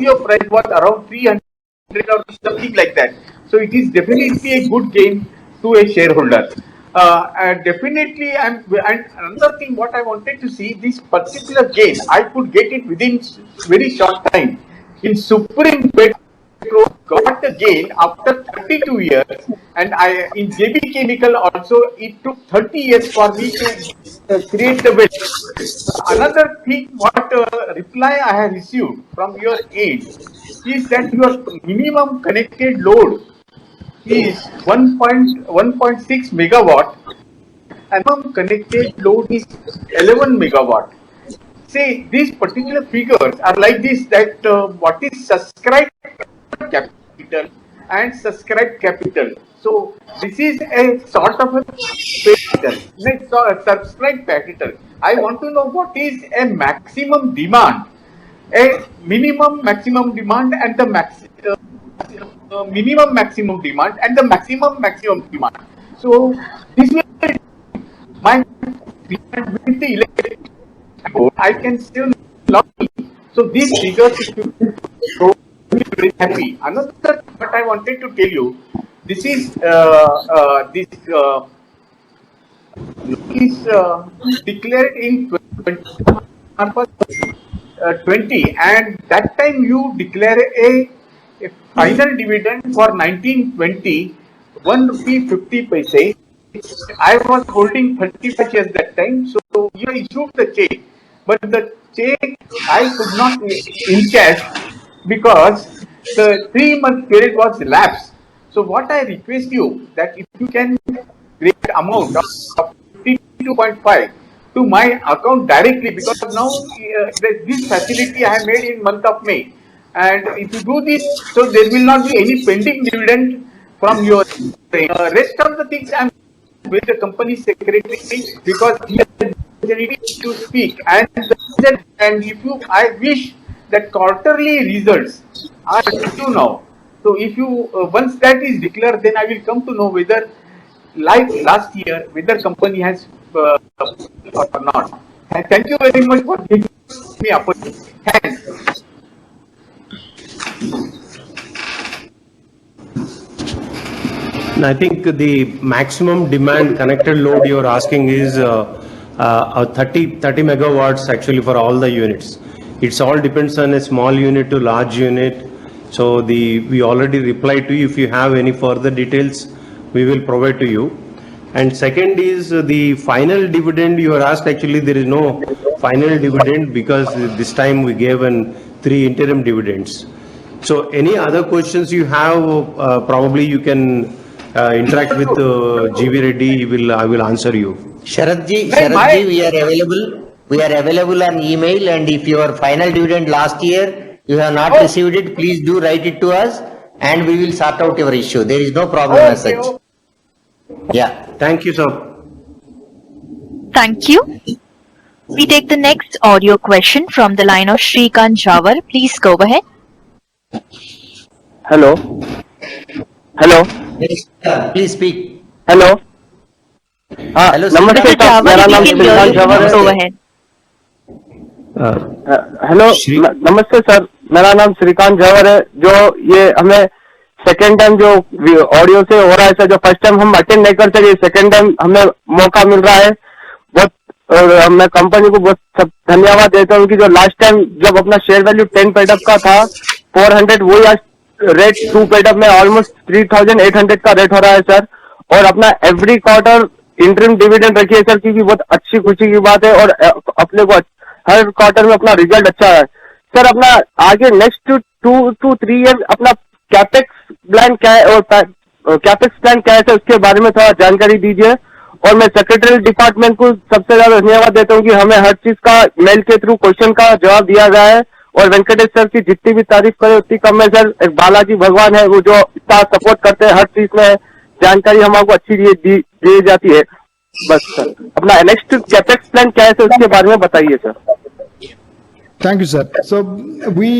Your price was around 300 or something like that. So it is definitely a good gain to a shareholder. Definitely, and another thing, what I wanted to see, this particular gain, I could get it within very short time in Supreme Petro got a gain after 32 years, and in JB Chemical also it took 30 years for me to create the wealth. Another thing, what reply I have received from your end is that your minimum connected load is 1.6 megawatt and minimum connected load is 11 megawatt. Say these particular figures are like this, that what is subscribed capital and subscribed capital. So this is a sort of a capital. Next, subscribed capital. I want to know what is a maximum demand, a minimum maximum demand, and the minimum maximum demand and the maximum demand. So this will my demand with the electric board. I can still log in. So these figures, if you go, very happy. Another what I wanted to tell you, this is declared in 20, and that time you declare a final dividend for 1920, 1 rupee 50 paise. I was holding 35 shares that time, so you issued the check, but the check I could not encash because the 3-month period was elapsed. So what I request you, that if you can create amount of 52.5 to my account directly, because now this facility I have made in month of May, and if you do this, so there will not be any pending dividend from your rest of the things. I am with the company secretary because he has the opportunity to speak, and if you, I wish that quarterly results are due now. So if you once that is declared, then I will come to know whether, like last year, whether company has or not. And thank you very much for giving me opportunity. Thanks. I think the maximum demand connected load you are asking is 30 megawatts actually for all the units. It's all depends on a small unit to large unit. So we already replied to you. If you have any further details, we will provide to you. And second is the final dividend you are asked. Actually, there is no final dividend because this time we gave 3 interim dividends. So any other questions you have, probably you can interact with GV Reddy. I will answer you. Sharadji, we are available. We are available on email, and if your final dividend last year you have not received it, please do write it to us, and we will sort out your issue. There is no problem as such. Yeah. Thank you, sir. Thank you. We take the next audio question from the line of Shrikant Jawar. Please go ahead. Hello. Hello. Yes, please speak. Hello. Hello, नमस्ते साहब, मेरा नाम श्रीकांत जवाहर है. Go ahead. Hello, नमस्ते sir, मेरा नाम श्रीकांत जवाहर है. जो ये हमें सेकेंड टाइम जो ऑडियो से हो रहा है सर, जो फर्स्ट टाइम हम अटेंड नहीं कर सके, सेकेंड टाइम हमें मौका मिल रहा है. बहुत मैं कंपनी को बहुत धन्यवाद देता हूँ कि जो लास्ट टाइम जब अपना शेयर वैल्यू 10 पेडअप का था 400, वही आज रेट 2 पेडअप में ऑलमोस्ट 3800 का रेट हो रहा है सर. और अपना एवरी क्वार्टर इंटरिम डिविडेंड रखिए सर, क्योंकि बहुत अच्छी खुशी की बात है और अपने को हर क्वार्टर में अपना रिजल्ट अच्छा है सर. अपना आगे नेक्स्ट 2 to 3 ईयर अपना कैपेक्स प्लान क्या है और कैपेक्स प्लान क्या है सर, उसके बारे में थोड़ा जानकारी दीजिए. और मैं सेक्रेटरी डिपार्टमेंट को सबसे ज्यादा धन्यवाद देता हूँ कि हमें हर चीज का मेल के थ्रू क्वेश्चन का जवाब दिया गया है. और वेंकटेश सर की जितनी भी तारीफ करे उतनी कम है सर. एक बालाजी भगवान है वो जो इतना सपोर्ट करते हैं, हर चीज में जानकारी हमको अच्छी दी जाती है. बस सर, अपना नेक्स्ट कैपेक्स प्लान क्या है सर, उसके बारे में बताइए sir. Thank you, sir. So we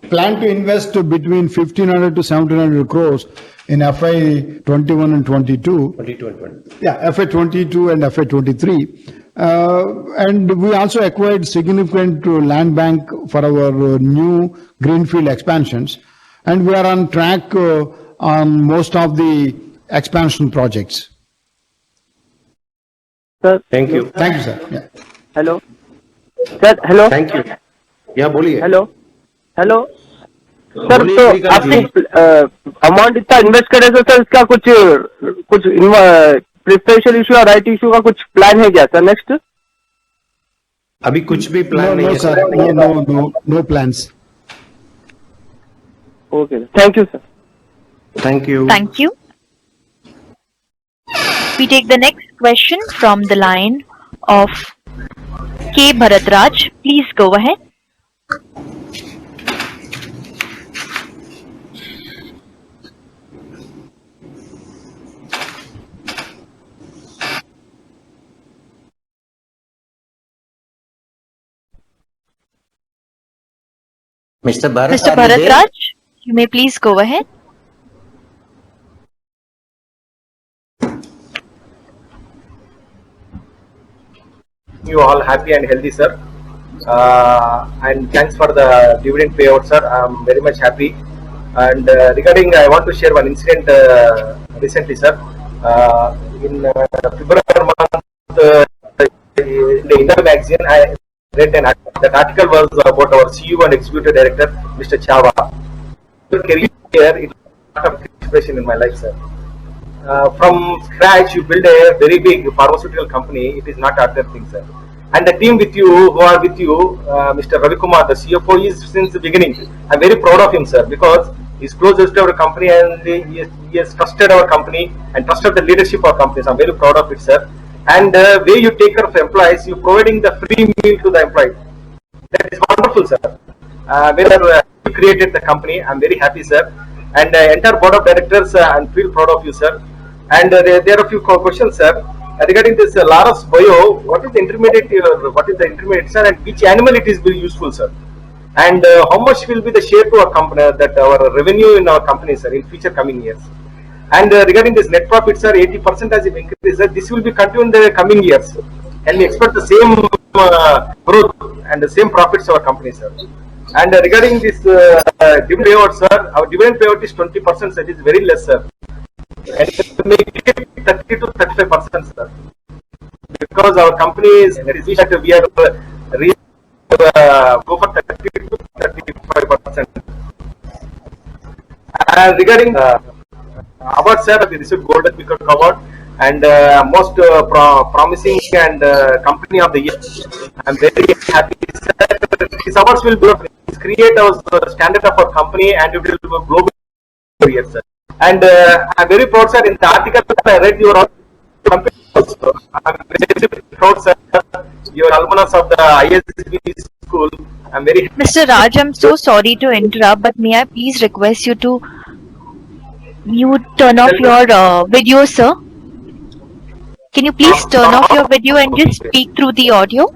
plan to invest between 1500 to 1700 crores in FY 21 and 22. 22 and 20. Yeah, FY 22 and FY 23. And we also acquired significant land bank for our new greenfield expansions. And we are on track on most of the expansion projects. Sir, Thank you. Thank you, sir. Yeah. Hello sir. Hello. Thank you. Yeah, बोलिए. Hello. Hello sir तो आपने amount इतना invest करे तो sir इसका कुछ preferential issue और right issue का कुछ प्लान है क्या सर नेक्स्ट? अभी कुछ भी प्लान नहीं है sir, no plans. Okay, thank you sir. Thank you. Thank you. We take the next question from the line of K. Bharatraj. Please go ahead. Mr. Bharat, Mr. are you there? Bharatraj, you may please go ahead. You all happy and healthy, sir. And thanks for the dividend payout, sir. I'm very much happy. And regarding, I want to share one incident recently, sir. In February month, in the India magazine, I read that article was about our CEO and Executive Director, Mr. Chava. Career, it was a lot of inspiration in my life, sir. From scratch, you build a very big pharmaceutical company. It is not other thing, sir. And the team with you, who are with you, Mr. Ravi Kumar, the CFO, is since the beginning. I'm very proud of him, sir, because he's closest to our company and he has trusted our company and trusted the leadership of our company. So I'm very proud of it, sir. And where you take care of employees, you providing the free meal to the employees. That is wonderful, sir. Where you created the company, I'm very happy, sir. And entire board of directors, I'm feel proud of you, sir. And there are a few questions, sir. Regarding this Laurus Bio, what is the intermediate, sir, and which animal it is very useful, sir? And how much will be the share to our company, that our revenue in our company, sir, in future coming years? And regarding this net profit, sir, 80% has increased, sir. This will be continued in the coming years. Can we expect the same growth and the same profits to our company, sir? And regarding this dividend payout, sir, our dividend payout is 20%, sir. It is very less, sir. And make it 30 to 35%, sir. Because our company is, we are go for 30 to 35%. And regarding award, sir, we received Golden Peacock Award and most promising and company of the year. I'm very happy, sir. These awards will create our standard of our company and it will go global career, sir. And I'm very proud, sir. In the article I read, your company also. I'm very proud, sir. Your alumnus of the ISB school. I'm very happy. Mr. Raj, I'm so sorry to interrupt, but may I please request you to turn off your video, sir? Can you please turn off your video and just speak through the audio?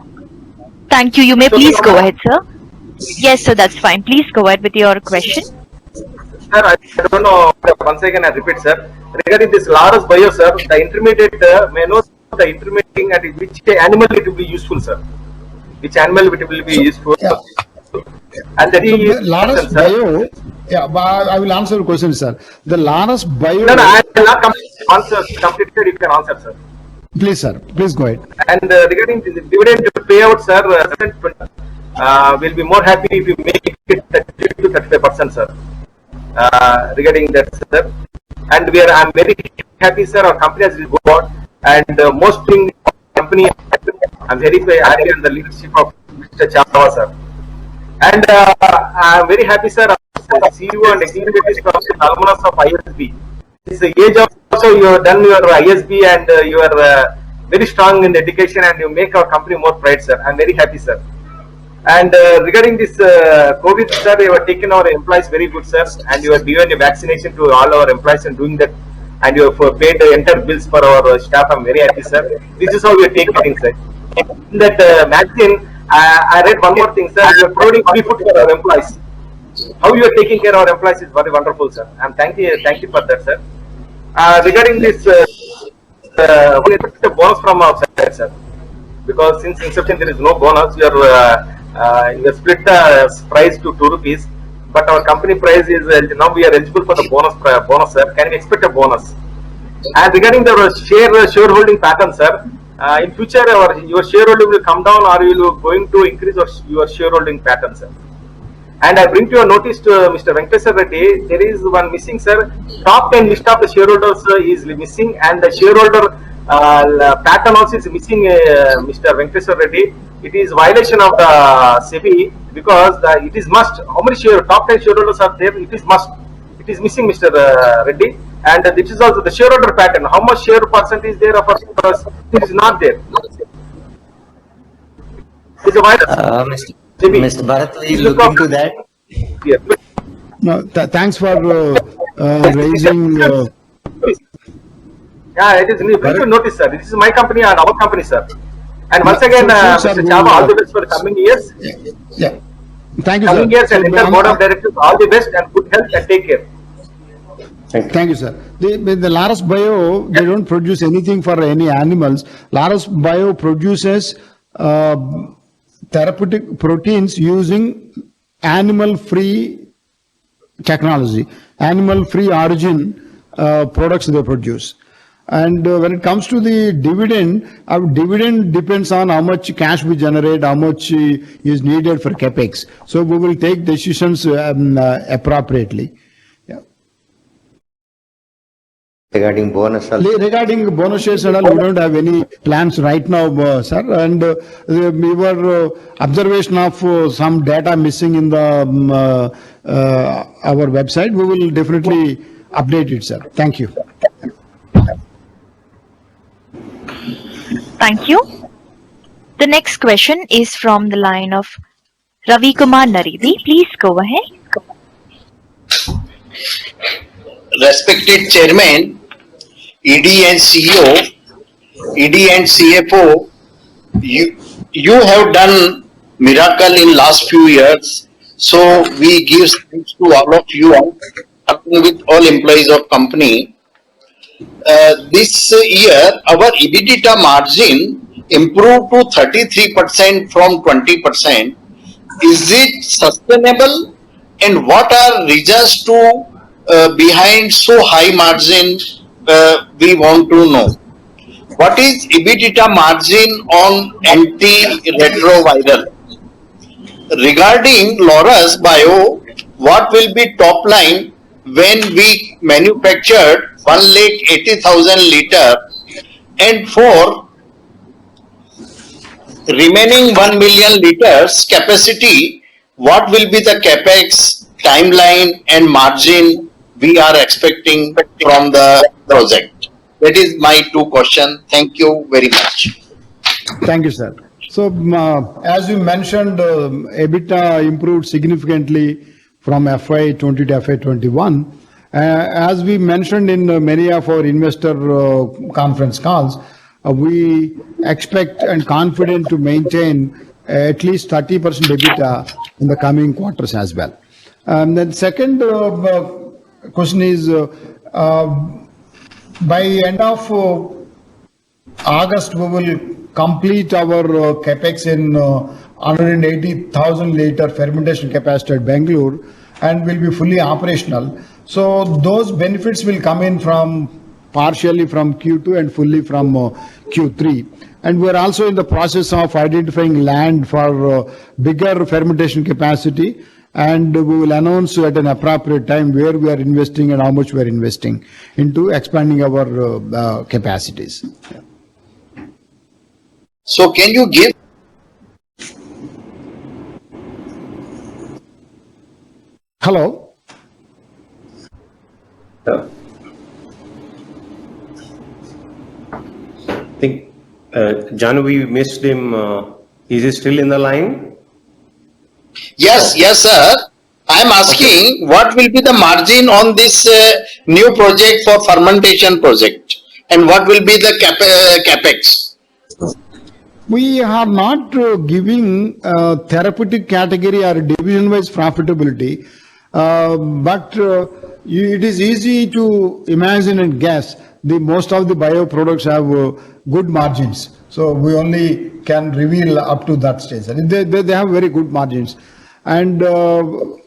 Thank you. You may please go ahead, sir. Yes, sir, that's fine. Please go ahead with your question. Sir, I don't know. Once again, I repeat, sir. Regarding this Laurus Bio, sir, the intermediate, may know the intermediate at which animal it will be useful, sir. Which animal it will be useful. Yeah. And the Laurus Bio, yeah, I will answer your question, sir. The Laurus Bio. No, I will not answer completed. You can answer, sir. Please, sir. Please go ahead. And regarding the dividend payout, sir, we'll be more happy if you make it 30 to 35%, sir. Regarding that, sir. And I'm very happy, sir. Our company has gone and most thing company. I'm very happy on the leadership of Mr. Chava, sir. And I'm very happy, sir. CEO and executives from the alumnus of ISB. This is the age of also you have done your ISB and you are very strong in education and you make our company more pride, sir. I'm very happy, sir. And regarding this COVID, sir, you have taken our employees very good, sir, and you have given a vaccination to all our employees and doing that, and you have paid the entire bills for our staff. I'm very happy, sir. This is how we are taking, sir. In that magazine, I read one more thing, sir. You are providing free food for our employees. How you are taking care of our employees is very wonderful, sir. I'm thank you for that, sir. Regarding this, we expect a bonus from outside, sir, because since inception there is no bonus. You split the price to 2 rupees, but our company price is now we are eligible for the bonus, sir. Can we expect a bonus? And regarding the shareholding pattern, sir, in future your shareholding will come down or you will going to increase your shareholding pattern, sir. And I bring to your notice to Mr. Venkateswar Reddy, there is one missing, sir. Top 10 list of the shareholders is missing, and the shareholder pattern also is missing, Mr. Venkateswar Reddy. It is violation of the SEBI because it is must. How many top 10 shareholders are there? It is must. It is missing, Mr. Reddy. And this is also the shareholder pattern. How much share percent is there of us? It is not there. It's a violation. Mr. Bharat, will look into that. Yeah. No, thanks for raising. Yeah, it is. Bring to notice, sir. This is my company and our company, sir. And once again, sir, Mr. Chava, all the best for the coming years. Yeah. Thank you, coming sir. years and entire board of directors, all the best and good health and take care. Thank you, sir. The Laurus Bio, they don't produce anything for any animals. Laurus Bio produces therapeutic proteins using animal-free technology, animal-free origin products they produce. And when it comes to the dividend, our dividend depends on how much cash we generate, how much is needed for capex. So we will take decisions appropriately. Regarding bonus also. Regarding bonuses and all, we don't have any plans right now, sir. And we were observation of some data missing in the our website. We will definitely update it, sir. Thank you. Thank you. The next question is from the line of Ravi Kumar Naredi. Please go ahead. Respected Chairman, ED and CEO, ED and CFO, you have done miracle in last few years. So we give thanks to all of you, along with all employees of company. This year, our EBITDA margin improved to 33% from 20%. Is it sustainable? And what are reasons to behind so high margin? We want to know. What is EBITDA margin on antiretroviral? Regarding Laurus Bio, what will be top line when we manufactured 1,80,000 liter, and for remaining 1 million liters capacity, what will be the capex, timeline and margin we are expecting from the project? That is my two questions. Thank you very much. Thank you, sir. So, as you mentioned, EBITDA improved significantly from FY20 to FY21. As we mentioned in many of our investor conference calls, we expect and confident to maintain at least 30% EBITDA in the coming quarters as well. Then second question is, by end of August, we will complete our capex in 180,000 liter fermentation capacity at Bangalore and will be fully operational. So those benefits will come in from partially from Q2 and fully from Q3. And we're also in the process of identifying land for bigger fermentation capacity, and we will announce at an appropriate time where we are investing and how much we are investing into expanding our capacities. So can you give? Hello. I think Janu, we missed him. Is he still in the line? Yes, yes, sir. I am asking what will be the margin on this new project for fermentation project, and what will be the capex? We are not giving therapeutic category or division-wise profitability, but it is easy to imagine and guess. Most of the bio products have good margins, so we only can reveal up to that stage. They have very good margins, and our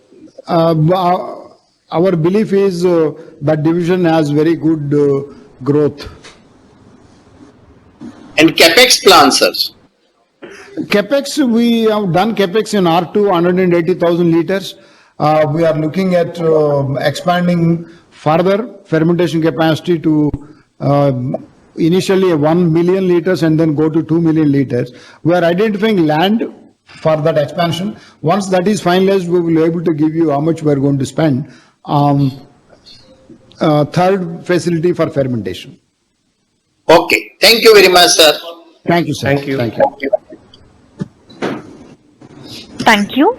belief is that division has very good growth. And capex plans, sir? Capex, we have done Capex in R2, 180,000 liters. We are looking at expanding further fermentation capacity to initially 1 million liters and then go to 2 million liters. We are identifying land for that expansion. Once that is finalized, we will be able to give you how much we are going to spend on third facility for fermentation. Okay. Thank you very much, sir. Thank you, sir. Thank you. Thank you. Thank you.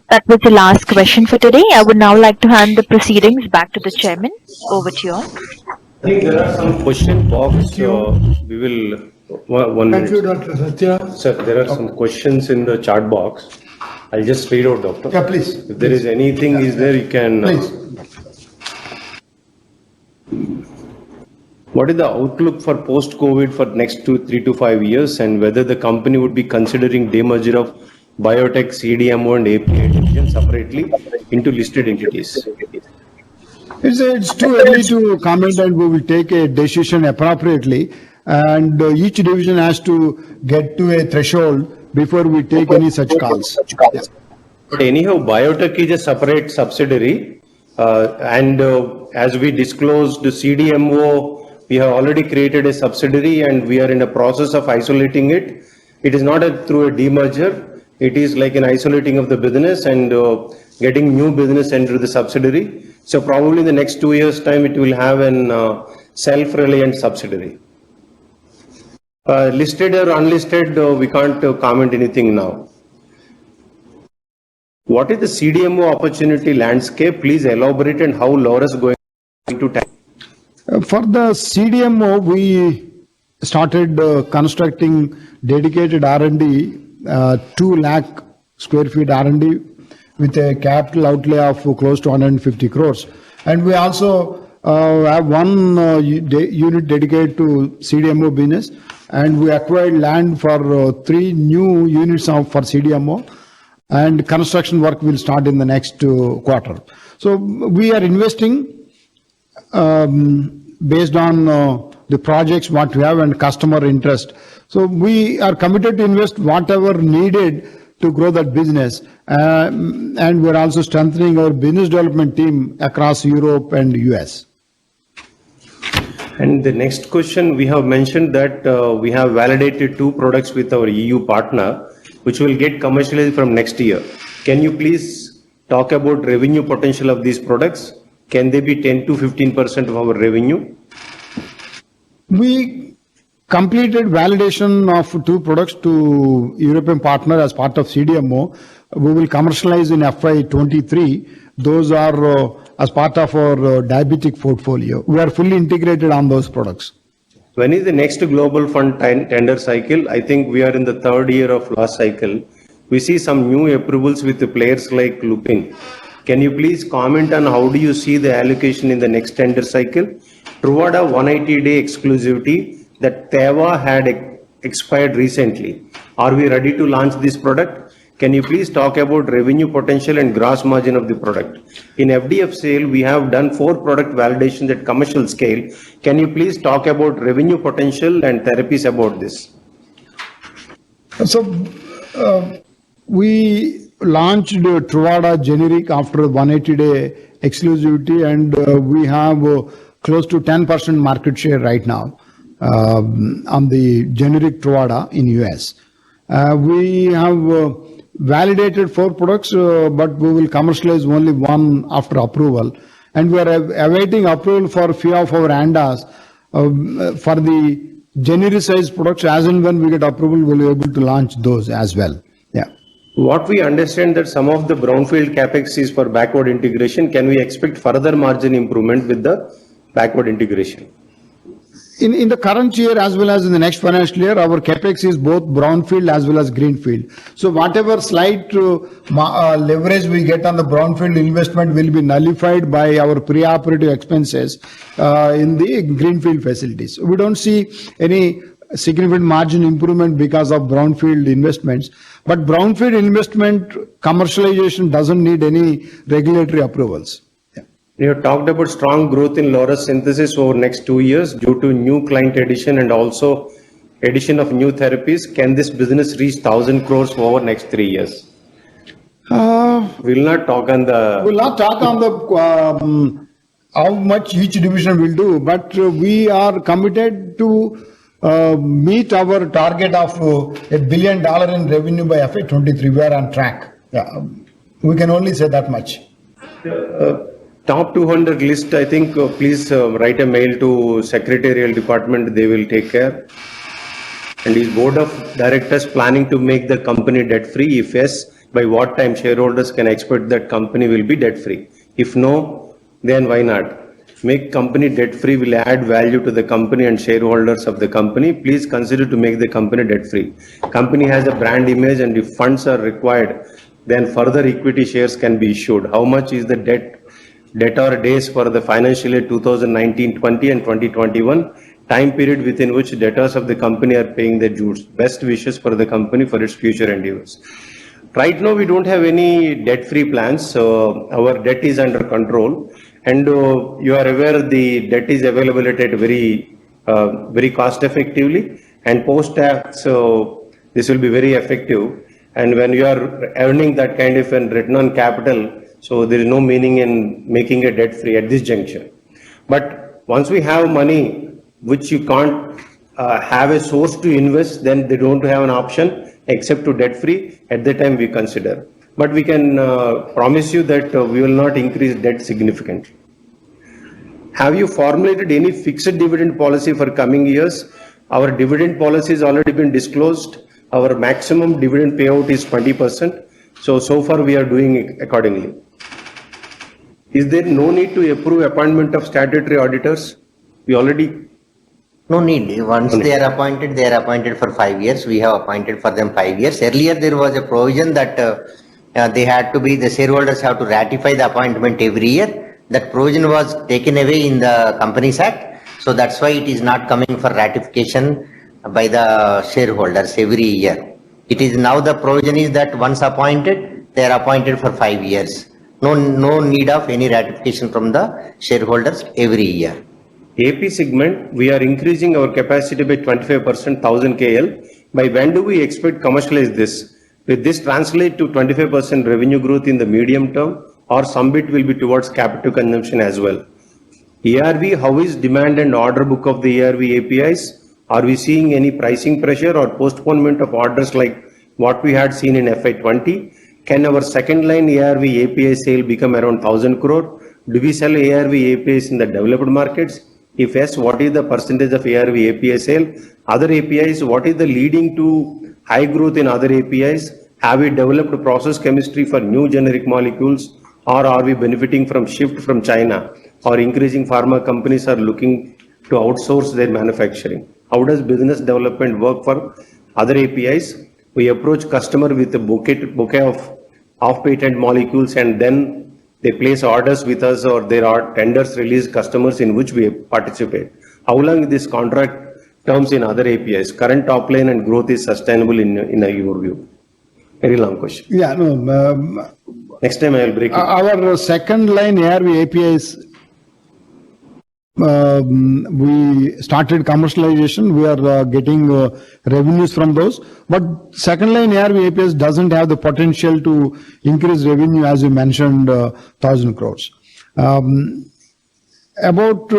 That was the last question for today. I would now like to hand the proceedings back to the chairman. Over to you all. I think there are some question box. We will one Thank you, minute. Dr. Satya. Sir, there are some questions in the chat box. I'll just read out, doctor. Yeah, please. If there is anything is there, you can. Please. What is the outlook for post-COVID for next 3 to 5 years, and whether the company would be considering demerger of biotech, CDMO and API division separately into listed entities? It's too early to comment, and we will take a decision appropriately. And each division has to get to a threshold before we take any such calls. Yeah. But anyhow, biotech is a separate subsidiary, and as we disclosed, the CDMO, we have already created a subsidiary, and we are in a process of isolating it. It is not through a demerger. It is like an isolating of the business and getting new business into the subsidiary. So probably in the next 2 years' time, it will have an self-reliant subsidiary. Listed or unlisted, we can't comment anything now. What is the CDMO opportunity landscape? Please elaborate, and how Laurus is going to tackle. For the CDMO, we started constructing dedicated R&D, 2 lakh square feet R&D with a capital outlay of close to 150 crores. And we also have one unit dedicated to CDMO business, and we acquired land for 3 new units for CDMO, and construction work will start in the next quarter. So we are investing based on the projects what we have and customer interest. So we are committed to invest whatever needed to grow that business, and we're also strengthening our business development team across Europe and US. And the next question, we have mentioned that we have validated 2 products with our EU partner, which will get commercialized from next year. Can you please talk about revenue potential of these products? Can they be 10 to 15% of our revenue? We completed validation of 2 products to European partner as part of CDMO. We will commercialize in FY23. Those are as part of our diabetic portfolio. We are fully integrated on those products. When is the next global fund tender cycle? I think we are in the 3rd year of last cycle. We see some new approvals with the players like Lupin. Can you please comment on how do you see the allocation in the next tender cycle? Truvada 180-day exclusivity that Teva had expired recently. Are we ready to launch this product? Can you please talk about revenue potential and gross margin of the product? In FDF sale, we have done 4 product validations at commercial scale. Can you please talk about revenue potential and therapies about this? So we launched Truvada generic after 180-day exclusivity, and we have close to 10% market share right now on the generic Truvada in US. We have validated 4 products, but we will commercialize only 1 after approval. And we are awaiting approval for few of our ANDAs for the genericized products. As and when we get approval, we'll be able to launch those as well. Yeah. What we understand that some of the brownfield capex is for backward integration. Can we expect further margin improvement with the backward integration? In the current year as well as in the next financial year, our capex is both brownfield as well as greenfield. So whatever slight leverage we get on the brownfield investment will be nullified by our pre-operative expenses in the greenfield facilities. We don't see any significant margin improvement because of brownfield investments. But brownfield investment commercialization doesn't need any regulatory approvals. You have talked about strong growth in Laurus Synthesis over next 2 years due to new client addition and also addition of new therapies, can this business reach 1,000 crores over next 3 years? We'll not talk on the how much each division will do, but we are committed to meet our target of $1 billion in revenue by FY23. We are on track. Yeah, we can only say that much. Top 200 list, I think, please write a mail to secretarial department, they will take care. And is board of directors planning to make the company debt free? If yes, by what time shareholders can expect that company will be debt free? If no, then why not? Make company debt free will add value to the company and shareholders of the company. Please consider to make the company debt free. Company has a brand image, and if funds are required, then further equity shares can be issued. How much is the debtor days for the financial year 2019-20 and 2021? Time period within which debtors of the company are paying their dues. Best wishes for the company for its future endeavors. Right now, we don't have any debt-free plans, so our debt is under control. And you are aware the debt is available at very cost effectively, and post-tax, this will be very effective. And when you are earning that kind of a return on capital, so there is no meaning in making a debt-free at this juncture. But once we have money, which you can't have a source to invest, then they don't have an option except to debt-free. At that time, we consider. But we can promise you that we will not increase debt significantly. Have you formulated any fixed dividend policy for coming years? Our dividend policy has already been disclosed. Our maximum dividend payout is 20%. So far we are doing it accordingly. Is there no need to approve appointment of statutory auditors? We already... No need. Once they are appointed for 5 years. We have appointed for them 5 years. Earlier there was a provision that the shareholders have to ratify the appointment every year. That provision was taken away in the Companies Act. So that's why it is not coming for ratification by the shareholders every year. It is now the provision is that once appointed, they are appointed for 5 years. No need of any ratification from the shareholders every year. AP segment, we are increasing our capacity by 25%, 1000 KL. By when do we expect commercialize this? Will this translate to 25% revenue growth in the medium term, or some bit will be towards capital consumption as well? ARV, how is demand and order book of the ARV APIs? Are we seeing any pricing pressure or postponement of orders like what we had seen in FY20? Can our second line ARV API sale become around 1000 crore? Do we sell ARV APIs in the developed markets? If yes, what is the percentage of ARV API sale? Other APIs, what is the leading to high growth in other APIs? Have we developed process chemistry for new generic molecules, or are we benefiting from shift from China, or increasing pharma companies are looking to outsource their manufacturing? How does business development work for other APIs? We approach customer with a bouquet of off-patent molecules, and then they place orders with us, or there are tenders released customers in which we participate. How long is this contract terms in other APIs? Current top line and growth is sustainable in your view? Very long question. Yeah, no. Next time I will break it. Our second line ARV APIs, we started commercialization. We are getting revenues from those. But second line ARV APIs doesn't have the potential to increase revenue, as you mentioned, 1000 crores. About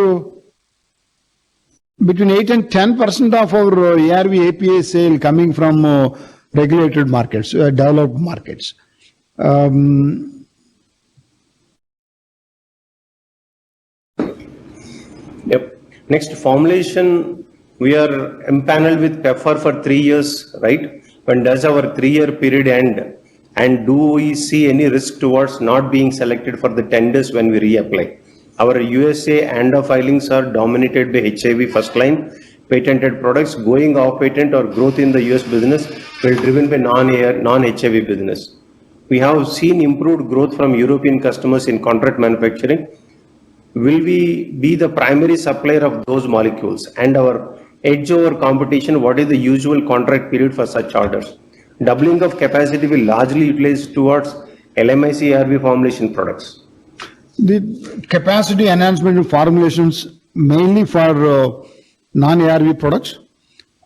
between 8 and 10% of our ARV API sale coming from regulated markets, developed markets. Yep. Next, formulation, we are empaneled with PEPFAR for 3 years, right? When does our 3-year period end? And do we see any risk towards not being selected for the tenders when we reapply? Our USA ANDA filings are dominated by HIV first line patented products. Going off patent or growth in the US business will be driven by non-HIV business. We have seen improved growth from European customers in contract manufacturing. Will we be the primary supplier of those molecules? And our edge over competition, what is the usual contract period for such orders? Doubling of capacity will largely utilize towards LMIC ARV formulation products. The capacity enhancement of formulations mainly for non-ARV products.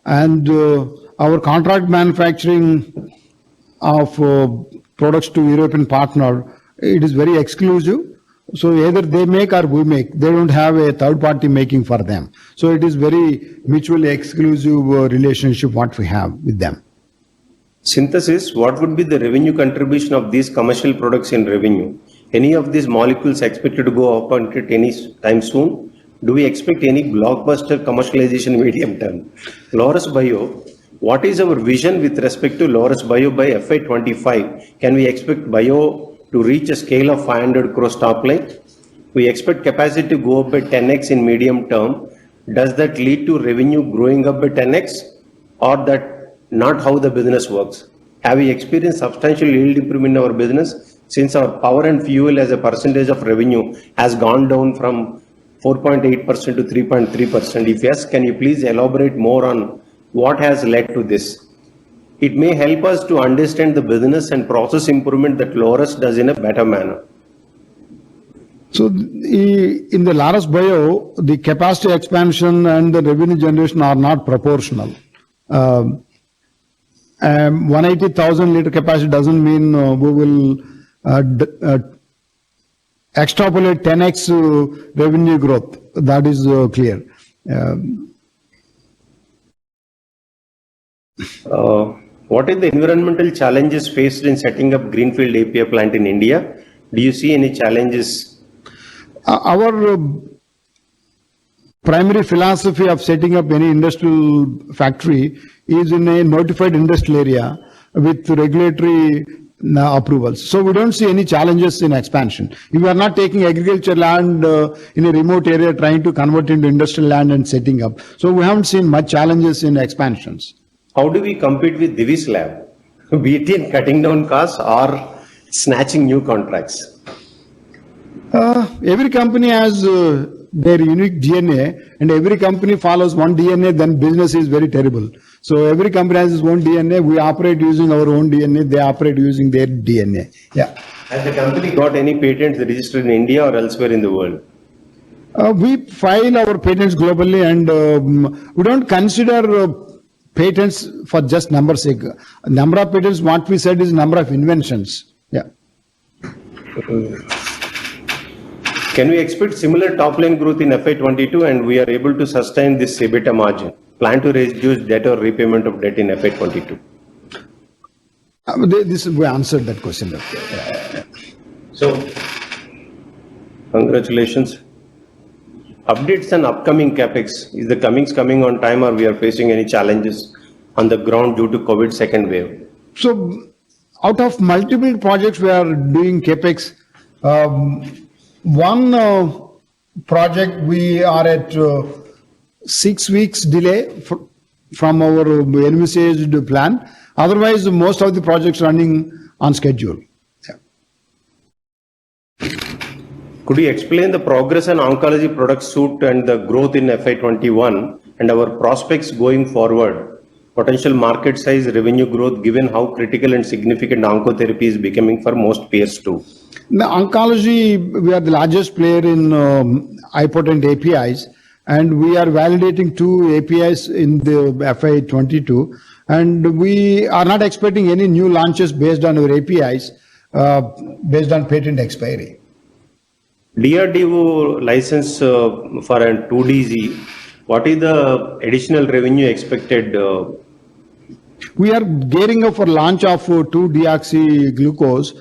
and our contract manufacturing of products to European partner, it is very exclusive. So either they make or we make. They don't have a third party making for them. So it is very mutually exclusive relationship what we have with them. Synthesis, what would be the revenue contribution of these commercial products in revenue? Any of these molecules expected to go up on it any time soon? Do we expect any blockbuster commercialization medium term? Laurus Bio, what is our vision with respect to Laurus Bio by FY25? Can we expect Bio to reach a scale of 500 crores top line? We expect capacity to go up by 10x in medium term. Does that lead to revenue growing up by 10x, or that not how the business works? Have we experienced substantial yield improvement in our business since our power and fuel as a percentage of revenue has gone down from 4.8% to 3.3%? If yes, can you please elaborate more on what has led to this? It may help us to understand the business and process improvement that Laurus does in a better manner. So in the Laurus Bio, the capacity expansion and the revenue generation are not proportional. 180,000 liter capacity doesn't mean we will extrapolate 10x revenue growth. That is clear. What are the environmental challenges faced in setting up greenfield API plant in India? Do you see any challenges? Our primary philosophy of setting up any industrial factory is in a notified industrial area with regulatory approvals. So we don't see any challenges in expansion. We are not taking agriculture land in a remote area trying to convert into industrial land and setting up. So we haven't seen much challenges in expansions. How do we compete with Divi's Lab? Be it in cutting down costs or snatching new contracts? Every company has their unique DNA, and every company follows one DNA, then business is very terrible. So every company has its own DNA. We operate using our own DNA. They operate using their DNA. Yeah. Has the company got any patents registered in India or elsewhere in the world? We file our patents globally, and we don't consider patents for just numbers sake. Number of patents, what we said is number of inventions. Yeah. Can we expect similar top line growth in FY22 and we are able to sustain this EBITDA margin? Plan to reduce debt or repayment of debt in FY22? We answered that question. So, congratulations. Updates on upcoming capex. Is the coming on time, or we are facing any challenges on the ground due to COVID second wave? So, out of multiple projects we are doing capex. One project we are at 6 weeks delay from our envisaged plan. Otherwise, most of the projects running on schedule. Yeah. Could you explain the progress on oncology product suite and the growth in FY21 and our prospects going forward? Potential market size, revenue growth, given how critical and significant oncotherapy is becoming for most peers too. In the oncology, we are the largest player in high-potent APIs, and we are validating 2 APIs in the FY22, and we are not expecting any new launches based on our APIs, based on patent expiry. DRDO license for a 2DZ, what is the additional revenue expected? We are gearing up for launch of 2-deoxyglucose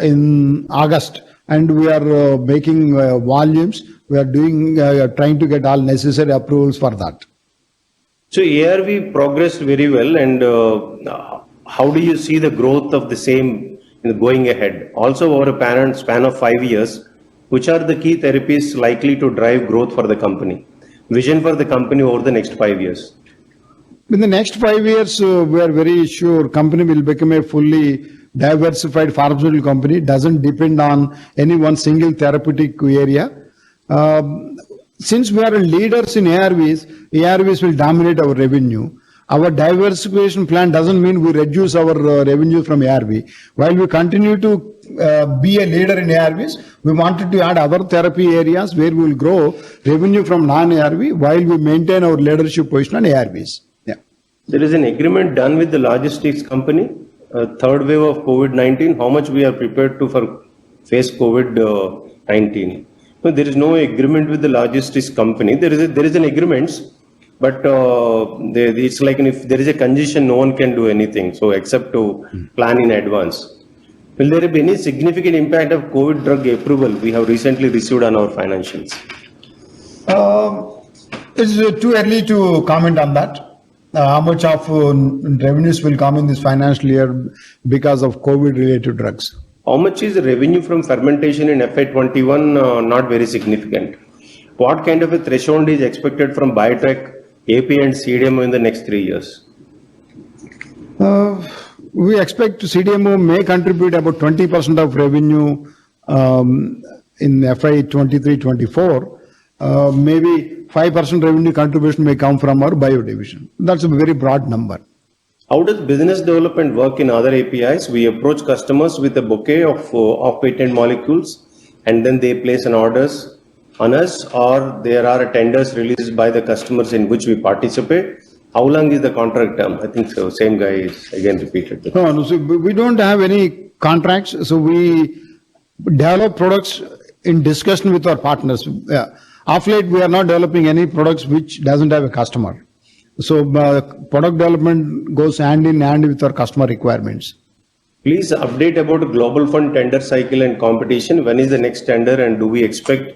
in August, and we are making volumes. We are doing trying to get all necessary approvals for that. So ARV progressed very well, and how do you see the growth of the same going ahead? Also over a span of 5 years, which are the key therapies likely to drive growth for the company? Vision for the company over the next 5 years? In the next 5 years, we are very sure company will become a fully diversified pharmaceutical company. Doesn't depend on any one single therapeutic area. Since we are leaders in ARVs will dominate our revenue. Our diversification plan doesn't mean we reduce our revenue from ARV. While we continue to be a leader in ARVs, we wanted to add other therapy areas where we will grow revenue from non-ARV while we maintain our leadership position on ARVs. Yeah. There is an agreement done with the logistics company, third wave of COVID-19, how much we are prepared to for face COVID-19. No, there is no agreement with the logistics company. There is an agreement, but it's like if there is a congestion, no one can do anything. So except to plan in advance. Will there be any significant impact of COVID drug approval we have recently received on our financials? It's too early to comment on that. How much of revenues will come in this financial year because of COVID-related drugs? How much is the revenue from fermentation in FY21? Not very significant. What kind of a threshold is expected from Biotech, AP and CDMO in the next 3 years? We expect CDMO may contribute about 20% of revenue in FY23-24. Maybe 5% revenue contribution may come from our bio division. That's a very broad number. How does business development work in other APIs? We approach customers with a bouquet of patent molecules and then they place an orders on us, or there are tenders released by the customers in which we participate. How long is the contract term? I think so. Same guy is again repeated. No, so we don't have any contracts. So we develop products in discussion with our partners. Of late, we are not developing any products which doesn't have a customer. So product development goes hand in hand with our customer requirements. Please update about Global Fund tender cycle and competition. When is the next tender and do we expect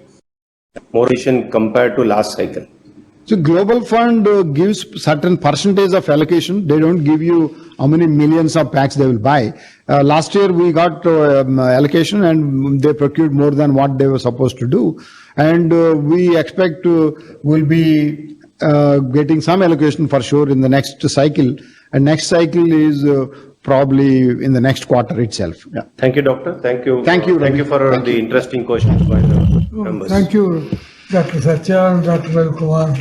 more compared to last cycle? So Global Fund gives certain percentage of allocation. They don't give you how many millions of packs they will buy. Last year we got allocation and they procured more than what they were supposed to do. And we expect we'll be getting some allocation for sure in the next cycle. And next cycle is probably in the next quarter itself. Yeah. Thank you, Doctor. Thank you. Thank you. Thank you for the interesting questions by the members. Thank you, Dr. Satya and Dr. Ravi Kumar.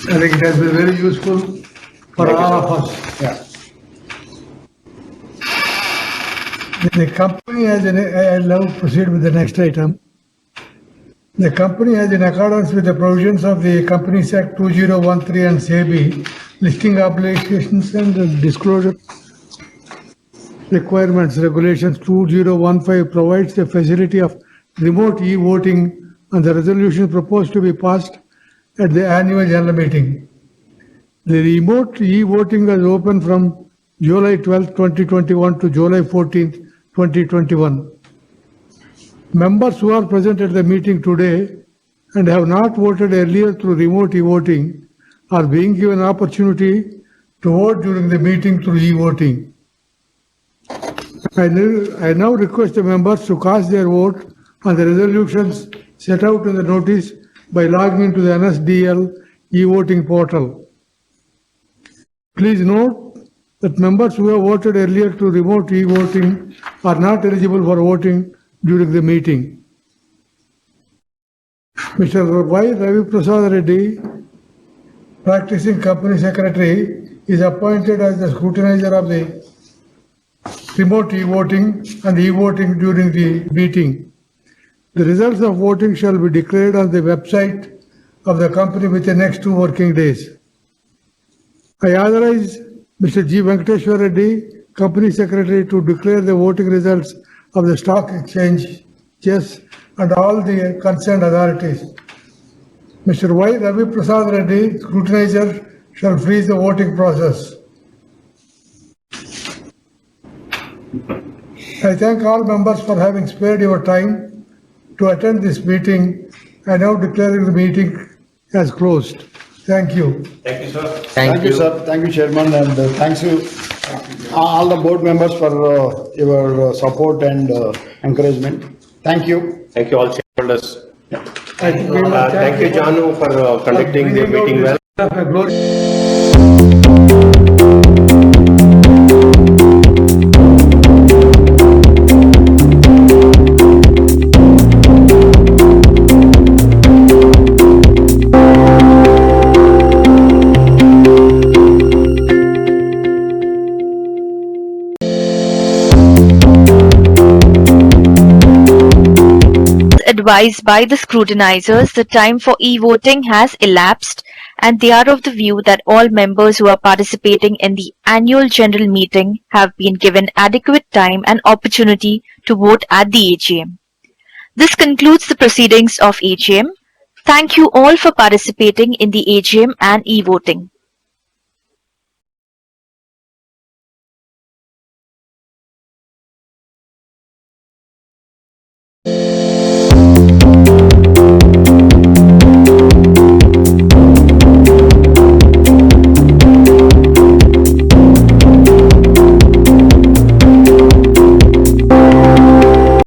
I think it has been very useful for all of us. Yeah. The company has, I'll now proceed with the next item. The company has, in accordance with the provisions of the Companies Act 2013 and SEBI, listing obligations and disclosure requirements, regulations 2015 provides the facility of remote e-voting on the resolution proposed to be passed at the annual general meeting. The remote e-voting was open from July 12, 2021 to July 14, 2021. Members who are present at the meeting today and have not voted earlier through remote e-voting are being given opportunity to vote during the meeting through e-voting. I now request the members to cast their vote on the resolutions set out in the notice by logging into the NSDL e-voting portal. Please note that members who have voted earlier through remote e-voting are not eligible for voting during the meeting. Mr. Y. Ravi Prasad Reddy, practicing company secretary, is appointed as the scrutinizer of the remote e-voting and e-voting during the meeting. The results of voting shall be declared on the website of the company within the next 2 working days. I authorize Mr. G. Venkateshwar Reddy, company secretary, to declare the voting results of the stock exchanges and all the concerned authorities. Mr. Y. Ravi Prasad Reddy, scrutinizer, shall freeze the voting process. I thank all members for having spared your time to attend this meeting. I now declare the meeting as closed. Thank you. Thank you, sir. Thank you, sir. Thank you, Chairman, and thanks you all the board members for your support and encouragement. Thank you. Thank you all shareholders. Thank you, Thank you, Janu, for conducting the meeting well. Advised by the scrutinizers, the time for e-voting has elapsed and they are of the view that all members who are participating in the annual general meeting have been given adequate time and opportunity to vote at the AGM. This concludes the proceedings of AGM. Thank you all for participating in the AGM and e-voting.